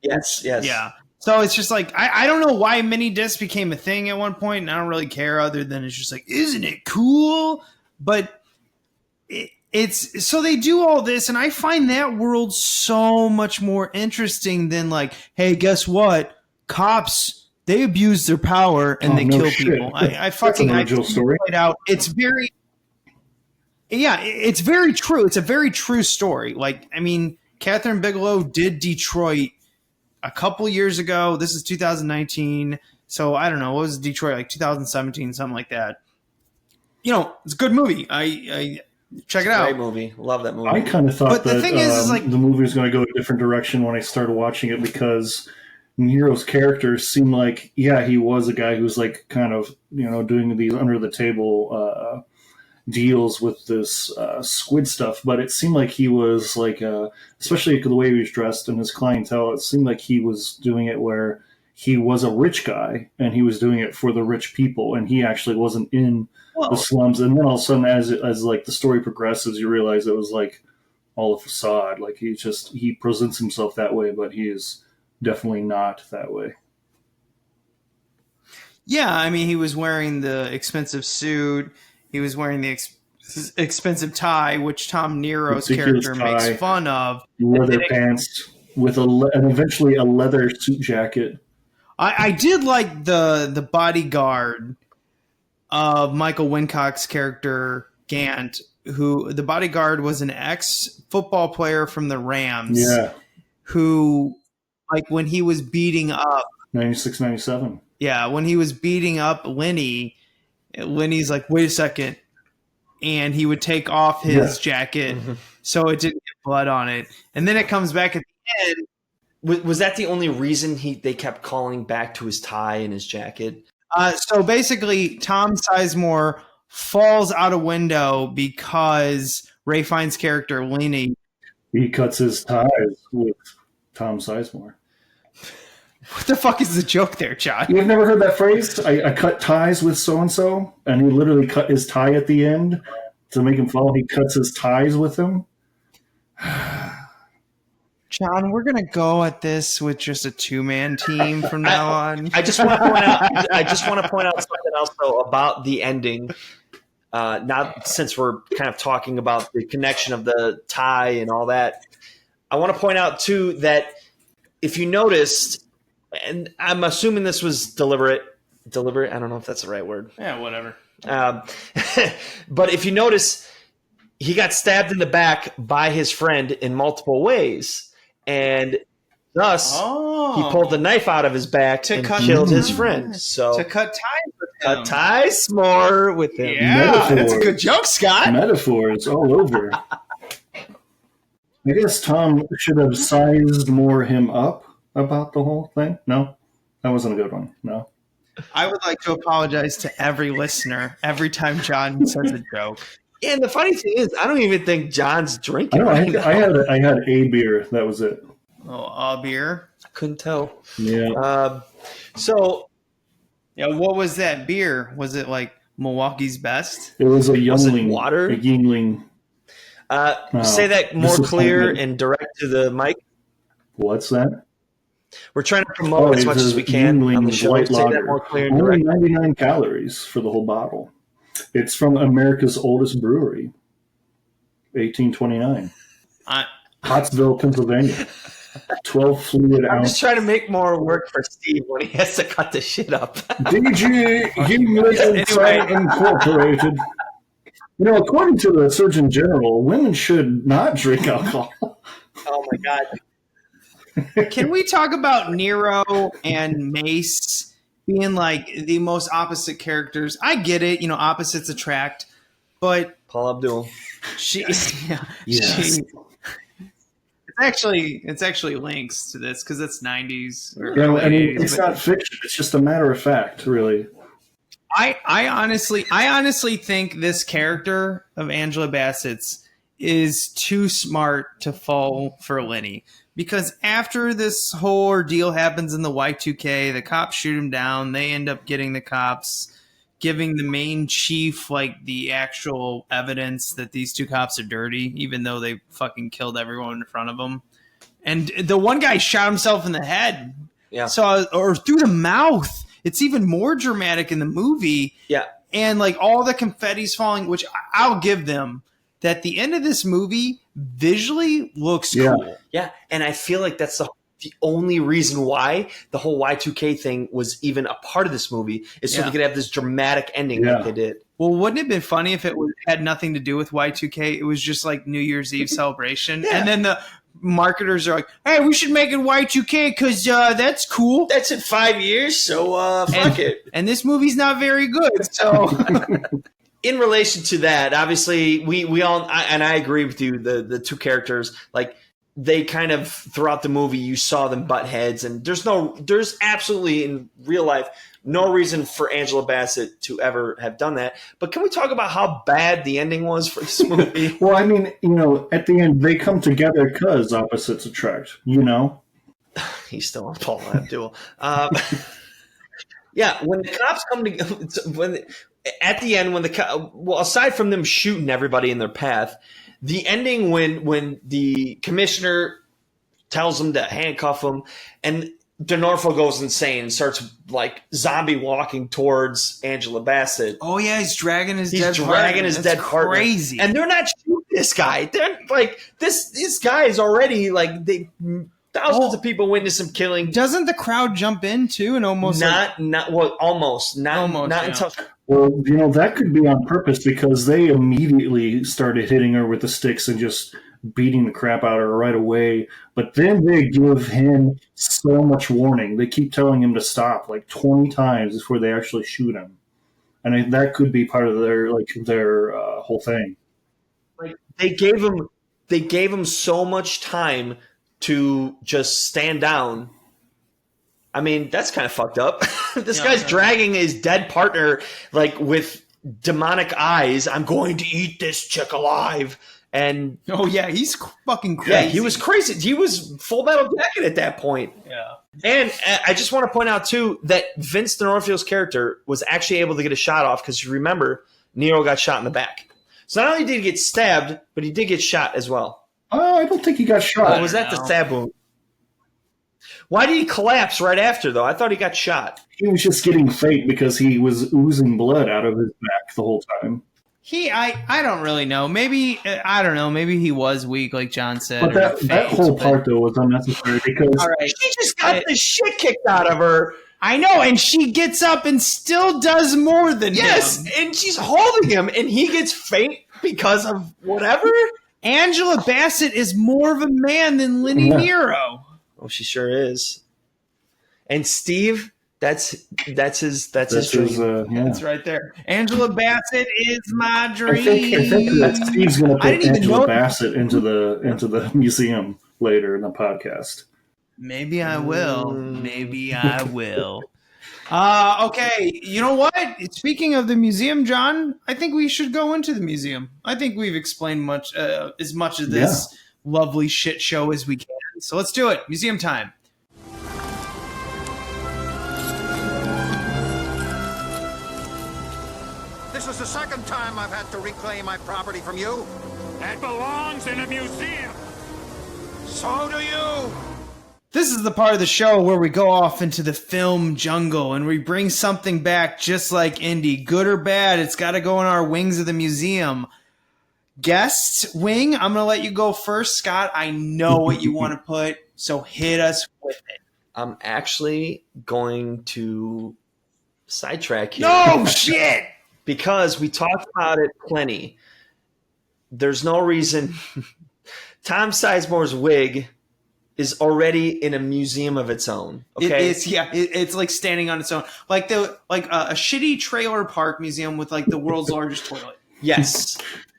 Yes. Yeah. So it's just like, I don't know why mini disc became a thing at one point, and I don't really care other than it's just like, isn't it cool? But it's so they do all this, and I find that world so much more interesting than like, hey, guess what? Cops, they abuse their power and they kill people. I story. It out. It's very, it's very true. It's a very true story. Like, I mean, Kathryn Bigelow did Detroit a couple years ago. This is 2019. So I don't know. What was Detroit, like 2017, something like that. It's a good movie. I check it out. Great movie. Love that movie. I kind of thought that the thing is like, the movie was going to go a different direction when I started watching it, because Nero's character seemed like, he was a guy who was like kind of, doing these under the table deals with this squid stuff. But it seemed like he was like, especially the way he was dressed and his clientele, it seemed like he was doing it where he was a rich guy and he was doing it for the rich people, and he actually wasn't in the slums. And then all of a sudden, as like the story progresses, you realize it was like all a facade. Like he presents himself that way, but he is definitely not that way. Yeah, I mean, he was wearing the expensive suit. He was wearing the expensive tie, which Tom Nero's character makes fun of. Leather pants. with and eventually a leather suit jacket. I did like the bodyguard of Michael Wincott's character Gant, who the bodyguard was an ex-football player from the Rams. Yeah. Who, like, when he was beating up 96, 97. Yeah, when he was beating up Lenny's like, wait a second. And he would take off his jacket so it didn't get blood on it. And then it comes back at the end. Was that the only reason they kept calling back to his tie and his jacket? So basically, Tom Sizemore falls out a window because Ray Fiennes' character, Lenny, he cuts his ties with Tom Sizemore. What the fuck is the joke there, John? You've never heard that phrase? I cut ties with so-and-so, and he literally cut his tie at the end to make him fall. He cuts his ties with him. John, we're going to go at this with just a two-man team from now on. I just want to point out something else, though, about the ending. Not since we're kind of talking about the connection of the tie and all that. I want to point out, too, that if you noticed, and I'm assuming this was deliberate. I don't know if that's the right word. Yeah, whatever. But if you notice, he got stabbed in the back by his friend in multiple ways. And thus, he pulled the knife out of his back and killed his friend. So to cut ties with him. Cut ties more with him. Yeah, Metaphors. that's a good joke, Scott. Metaphors all over. I guess Tom should have sized more him up about the whole thing. No? That wasn't a good one. No? I would like to apologize to every listener every time John says a joke. Yeah, and the funny thing is, I don't even think John's drinking. I had a beer. That was it. Oh, a beer? I couldn't tell. Yeah. What was that beer? Was it like Milwaukee's Best? It was a youngling. Was it water? A Yingling. Say that more clear and direct to the mic. What's that? We're trying to promote as much as we can on the show. Light Say lager. that more clear and Only direct. 99 calories for the whole bottle. It's from America's oldest brewery, 1829. Pottsville, Pennsylvania. 12 fluid I'm ounce. just trying to make more work for Steve when he has to cut the shit up. DG Yingling Incorporated. You know, according to the Surgeon General, women should not drink alcohol. Oh my God. Can we talk about Nero and Mace being like the most opposite characters? I get it, opposites attract, but Paul Abdul. It's actually links to this because it's 90s. It's not fiction. It's just a matter of fact, really. I honestly think this character of Angela Bassett's is too smart to fall for Lenny. Because after this whole ordeal happens in the Y2K, the cops shoot him down. They end up getting the cops, giving the main chief like the actual evidence that these two cops are dirty, even though they fucking killed everyone in front of them. And the one guy shot himself in the head. Yeah. Or through the mouth. It's even more dramatic in the movie. Yeah. And like all the confetti's falling, which I'll give them, that the end of this movie visually looks cool. Yeah, and I feel like that's the only reason why the whole Y2K thing was even a part of this movie is so they could have this dramatic ending like they did. Well, wouldn't it have been funny if it had nothing to do with Y2K? It was just like New Year's Eve celebration. And then the marketers are like, hey, we should make it Y2K because that's cool. That's in 5 years, so fuck it. And this movie's not very good, so... In relation to that, obviously, we all, and I agree with you, the two characters, like, they kind of, throughout the movie, you saw them butt heads, and there's absolutely, in real life, no reason for Angela Bassett to ever have done that. But can we talk about how bad the ending was for this movie? Well, I mean, at the end, they come together because opposites attract, He's still on Paul Abdul. Yeah, when the cops come together, at the end, aside from them shooting everybody in their path, the ending when the commissioner tells them to handcuff them, and DeNorfo goes insane and starts like zombie walking towards Angela Bassett. Oh yeah, he's dragging his dead partner. Crazy, and they're not shooting this guy. They're like this guy is already like they Thousands of people witness him killing. Doesn't the crowd jump in too and almost almost not until. Well, that could be on purpose because they immediately started hitting her with the sticks and just beating the crap out of her right away. But then they give him so much warning. They keep telling him to stop like 20 times before they actually shoot him. And that could be part of their whole thing. Like they gave him so much time to just stand down. I mean, that's kind of fucked up. This guy's dragging his dead partner like with demonic eyes. I'm going to eat this chick alive. And he's fucking crazy. Yeah, he was crazy. He was Full Metal Jacket at that point. Yeah. And I just want to point out too that Vince D'Onofrio's character was actually able to get a shot off because you remember Nero got shot in the back. So not only did he get stabbed, but he did get shot as well. I don't think he got shot. Oh, was that the stab wound? Why did he collapse right after, though? I thought he got shot. He was just getting faked because he was oozing blood out of his back the whole time. I don't really know. Maybe, I don't know. Maybe he was weak, like John said. But that whole part, though, was unnecessary because... All right. She just got the shit kicked out of her. I know, and she gets up and still does more than him. And she's holding him, and he gets faint because of whatever? Angela Bassett is more of a man than Lenny Nero. Oh, she sure is. And Steve, that's his dream. That's right there. Angela Bassett is my dream. I think that Steve's going to put Angela Bassett into the museum later in the podcast. Maybe I will. Maybe I will. Okay, you know what? Speaking of the museum, John, I think we should go into the museum. I think we've explained as much of this lovely shit show as we can. So let's do it. Museum time. This is the second time I've had to reclaim my property from you. That belongs in a museum. So do you. This is the part of the show where we go off into the film jungle and we bring something back just like Indy. Good or bad, it's got to go in our wings of the museum. Guest wing, I'm going to let you go first, Scott. I know what you want to put, so hit us with it. I'm actually going to sidetrack here. No shit! Because we talked about it plenty. There's no reason. Tom Sizemore's wig is already in a museum of its own. Okay, it's like standing on its own, like a shitty trailer park museum with like the world's largest toilet. Yes.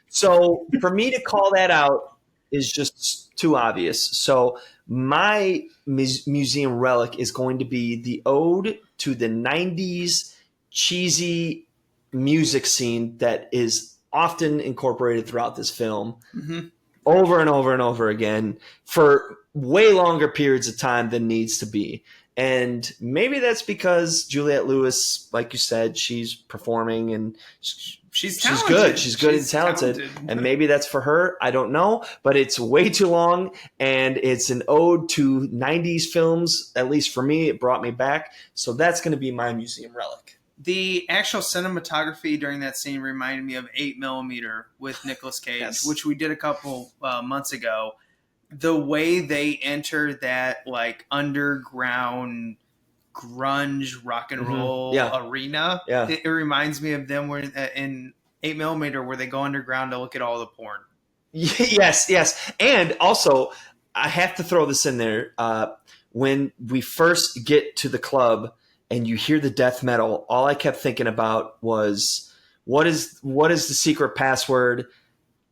So for me to call that out is just too obvious. So my museum relic is going to be the ode to the 90s cheesy music scene that is often incorporated throughout this film. Mm-hmm. Over and over and over again for way longer periods of time than needs to be. And maybe that's because Juliette Lewis, like you said, she's performing and she's good. She's good and talented. And maybe that's for her. I don't know. But it's way too long. And it's an ode to 90s films. At least for me, it brought me back. So that's going to be my museum relic. The actual cinematography during that scene reminded me of 8mm with Nicolas Cage, which we did a couple months ago. The way they enter that like underground grunge rock and roll arena, it reminds me of them where in 8mm where they go underground to look at all the porn. Yes. And also, I have to throw this in there. When we first get to the club, and you hear the death metal, all I kept thinking about was, what is the secret password?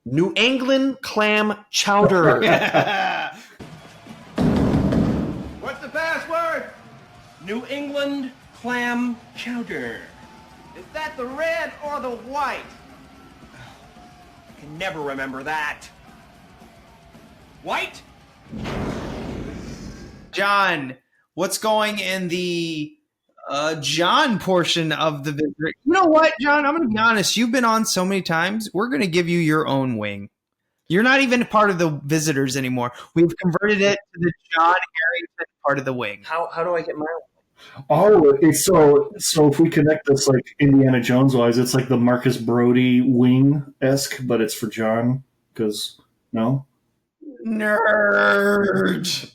New England clam chowder. What's the password? New England clam chowder. Is that the red or the white? I can never remember that. White? John, what's going in the John portion of the visit? You know what, John? I'm going to be honest. You've been on so many times. We're going to give you your own wing. You're not even part of the visitors anymore. We've converted it to the John Harrington part of the wing. How do I get my own? Oh, it's so if we connect this like Indiana Jones wise, it's like the Marcus Brody wing-esque, but it's for John because no nerd.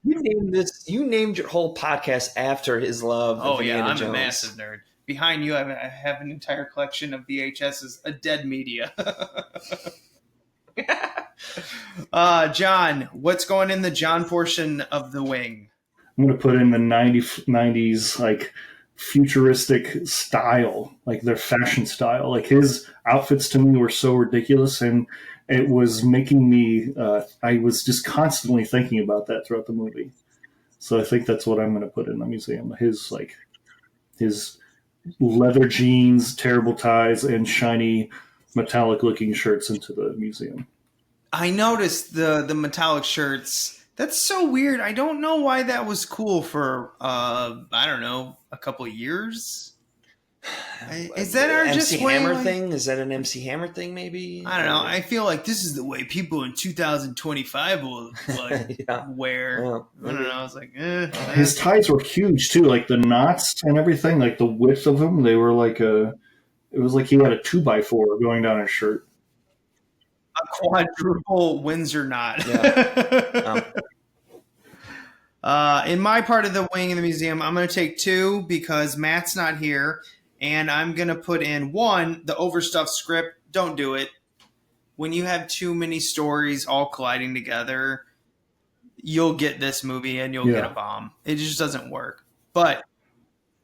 You named your whole podcast after his love of Indiana Jones. I'm a massive nerd. Behind you, I have an entire collection of VHSs, a dead media. John, what's going in the John portion of the wing? I'm going to put in the 90s, like, futuristic style, like their fashion style. Like, his outfits to me were so ridiculous, and it was making me, I was just constantly thinking about that throughout the movie. So I think that's what I'm going to put in the museum. His leather jeans, terrible ties, and shiny metallic-looking shirts into the museum. I noticed the metallic shirts. That's so weird. I don't know why that was cool for, I don't know, a couple of years. Is that our MC just Hammer way, thing? Is that an MC Hammer thing, maybe? I don't know. I feel like this is the way people in 2025 will wear. Well, I don't know. I was like, His ties were huge, too. Like, the knots and everything, like, the width of them, they were like it was like he had a 2x4 going down his shirt. A quadruple Windsor knot. Yeah. In my part of the wing in the museum, I'm going to take 2 because Matt's not here. And I'm going to put in 1, the overstuffed script. Don't do it. When you have too many stories all colliding together, you'll get this movie and you'll get a bomb. It just doesn't work. But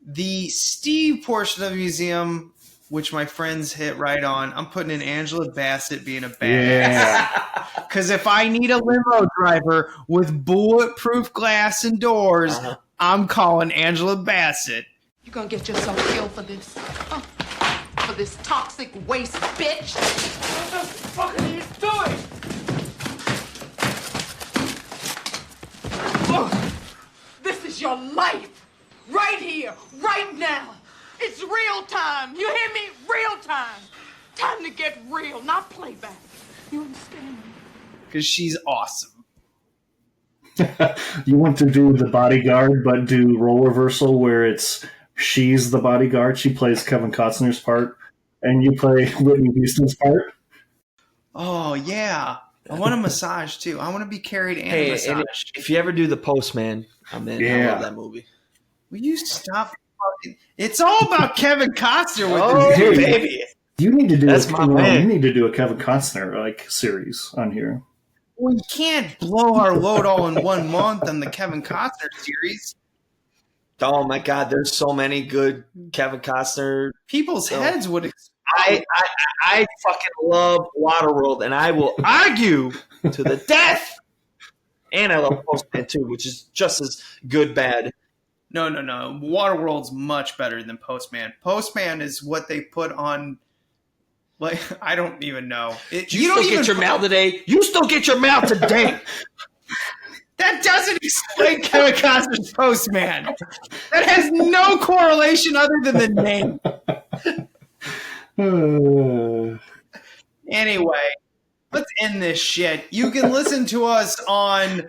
the Steve portion of the museum, which my friends hit right on, I'm putting in Angela Bassett being a badass. Because if I need a limo driver with bulletproof glass and doors, I'm calling Angela Bassett. You're gonna get yourself killed for this. For this toxic waste, bitch. What the fuck are you doing? This is your life. Right here, right now. It's real time. You hear me? Real time. Time to get real, not playback. You understand me? Because she's awesome. You want to do The Bodyguard, but do role reversal where she's the bodyguard. She plays Kevin Costner's part, and you play Whitney Houston's part. Oh, yeah. I want a massage, too. I want to be carried and a massage. And if you ever do The Postman, I'm in. I love that movie. Will you stop fucking... It's all about Kevin Costner with this dude. Baby. You need to do man. You need to do a Kevin Costner series on here. We can't blow our load all in 1 month on the Kevin Costner series. Oh my God, there's so many good Kevin Costner. People's heads would explode. I fucking love Waterworld, and I will argue to the death. And I love Postman too, which is just as good bad. No. Waterworld's much better than Postman. Postman is what they put on. Like, I don't even know. You don't get your mail today. You still get your mail today. That doesn't explain Kevin Costner's Postman. That has no correlation other than the name. Anyway, let's end this shit. You can listen to us on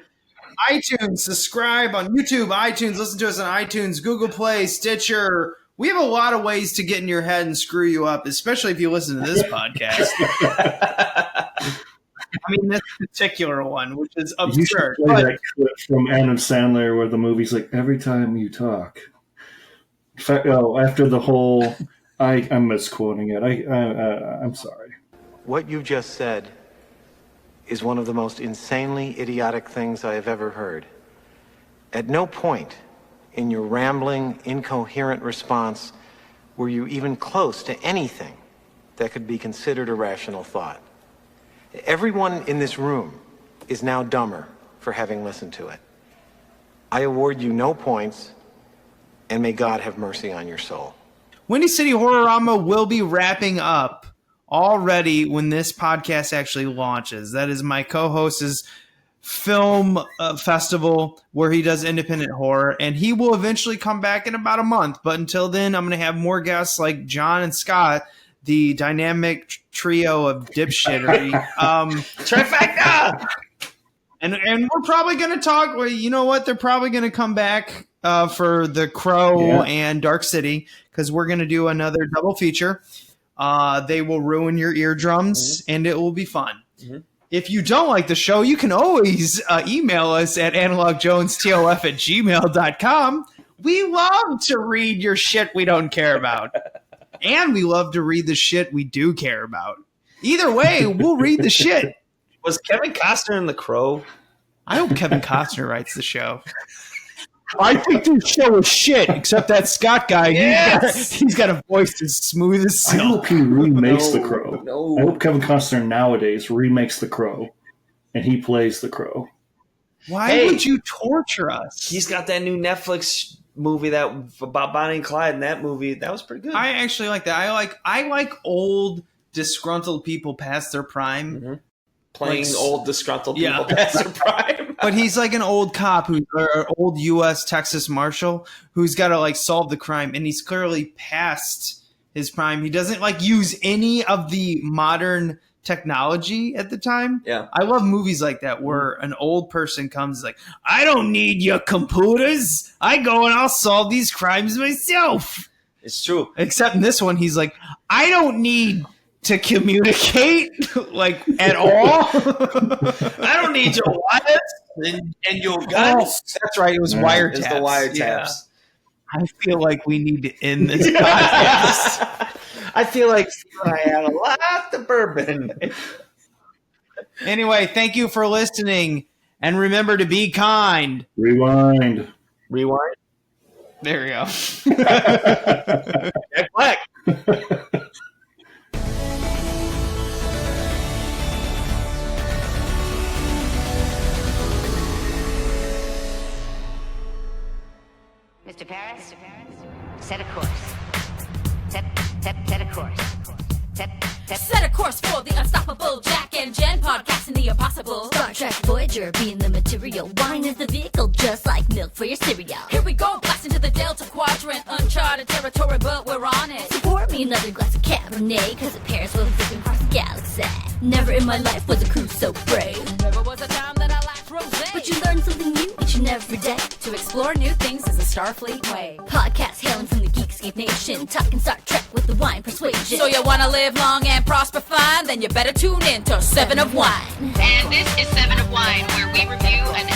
iTunes, subscribe on YouTube, iTunes, listen to us on iTunes, Google Play, Stitcher. We have a lot of ways to get in your head and screw you up, especially if you listen to this podcast. I mean, this particular one, which is absurd. You should play that clip from Adam Sandler where the movie's like, every time you talk. In fact, after the whole, I'm misquoting it. I'm sorry. What you just said is one of the most insanely idiotic things I have ever heard. At no point in your rambling, incoherent response were you even close to anything that could be considered a rational thought. Everyone in this room is now dumber for having listened to it. I award you no points, and may God have mercy on your soul. Windy City Horrorama will be wrapping up already when this podcast actually launches. That is my co-host's film festival where he does independent horror, and he will eventually come back in about a month. But until then, I'm going to have more guests like John and Scott, the dynamic trio of dipshittery. Trifecta! And we're probably going to talk. Well, you know what? They're probably going to come back for The Crow and Dark City because we're going to do another double feature. They will ruin your eardrums, and it will be fun. If you don't like the show, you can always email us at analogjonestof@gmail.com. We love to read your shit we don't care about. And we love to read the shit we do care about. Either way, we'll read the shit. Was Kevin Costner in The Crow? I hope Kevin Costner writes the show. I think this show is shit, except that Scott guy. Yes! He's got a voice as smooth as silk. I hope he remakes The Crow. No. I hope Kevin Costner nowadays remakes The Crow, and he plays The Crow. Why would you torture us? He's got that new Netflix movie that about Bonnie and Clyde, and that movie that was pretty good. I actually like that. I like old disgruntled people past their prime. Mm-hmm. Playing old disgruntled people past their prime. But he's like an old cop or an old U.S. Texas Marshal who's got to like solve the crime, and he's clearly past his prime. He doesn't like use any of the modern technology at the time. Yeah. I love movies like that where an old person comes like, I don't need your computers. I go and I'll solve these crimes myself. It's true. Except in this one, he's like, I don't need to communicate like at all. I don't need your wires and your guns. Oh, that's right. It was wiretaps. It's the wiretaps. Yeah. I feel like we need to end this podcast. I feel like I had a lot of bourbon. Anyway, thank you for listening. And remember to be kind. Rewind. There we go. Jack Black. Mr. Paris, set a course. Set a course. Set a course for the unstoppable Jack and Jen podcasting the impossible. Star Trek Voyager being the material. Wine is the vehicle, just like milk for your cereal. Here we go, blast into the Delta Quadrant. Uncharted territory, but we're on it. So pour me another glass of Cabernet, cause it pairs well zipping across the galaxy. Never in my life was a cruise so brave. Never was a time that I lacked rosé. But you learn something new each and every day. To explore new things is a Starfleet way. Podcast hailing from the Geekscape Nation, talking Star Trek with the wine persuasion. So you wanna live long and prosper fine? Then you better tune in to 7 of Wine. And this is 7 of Wine, where we review an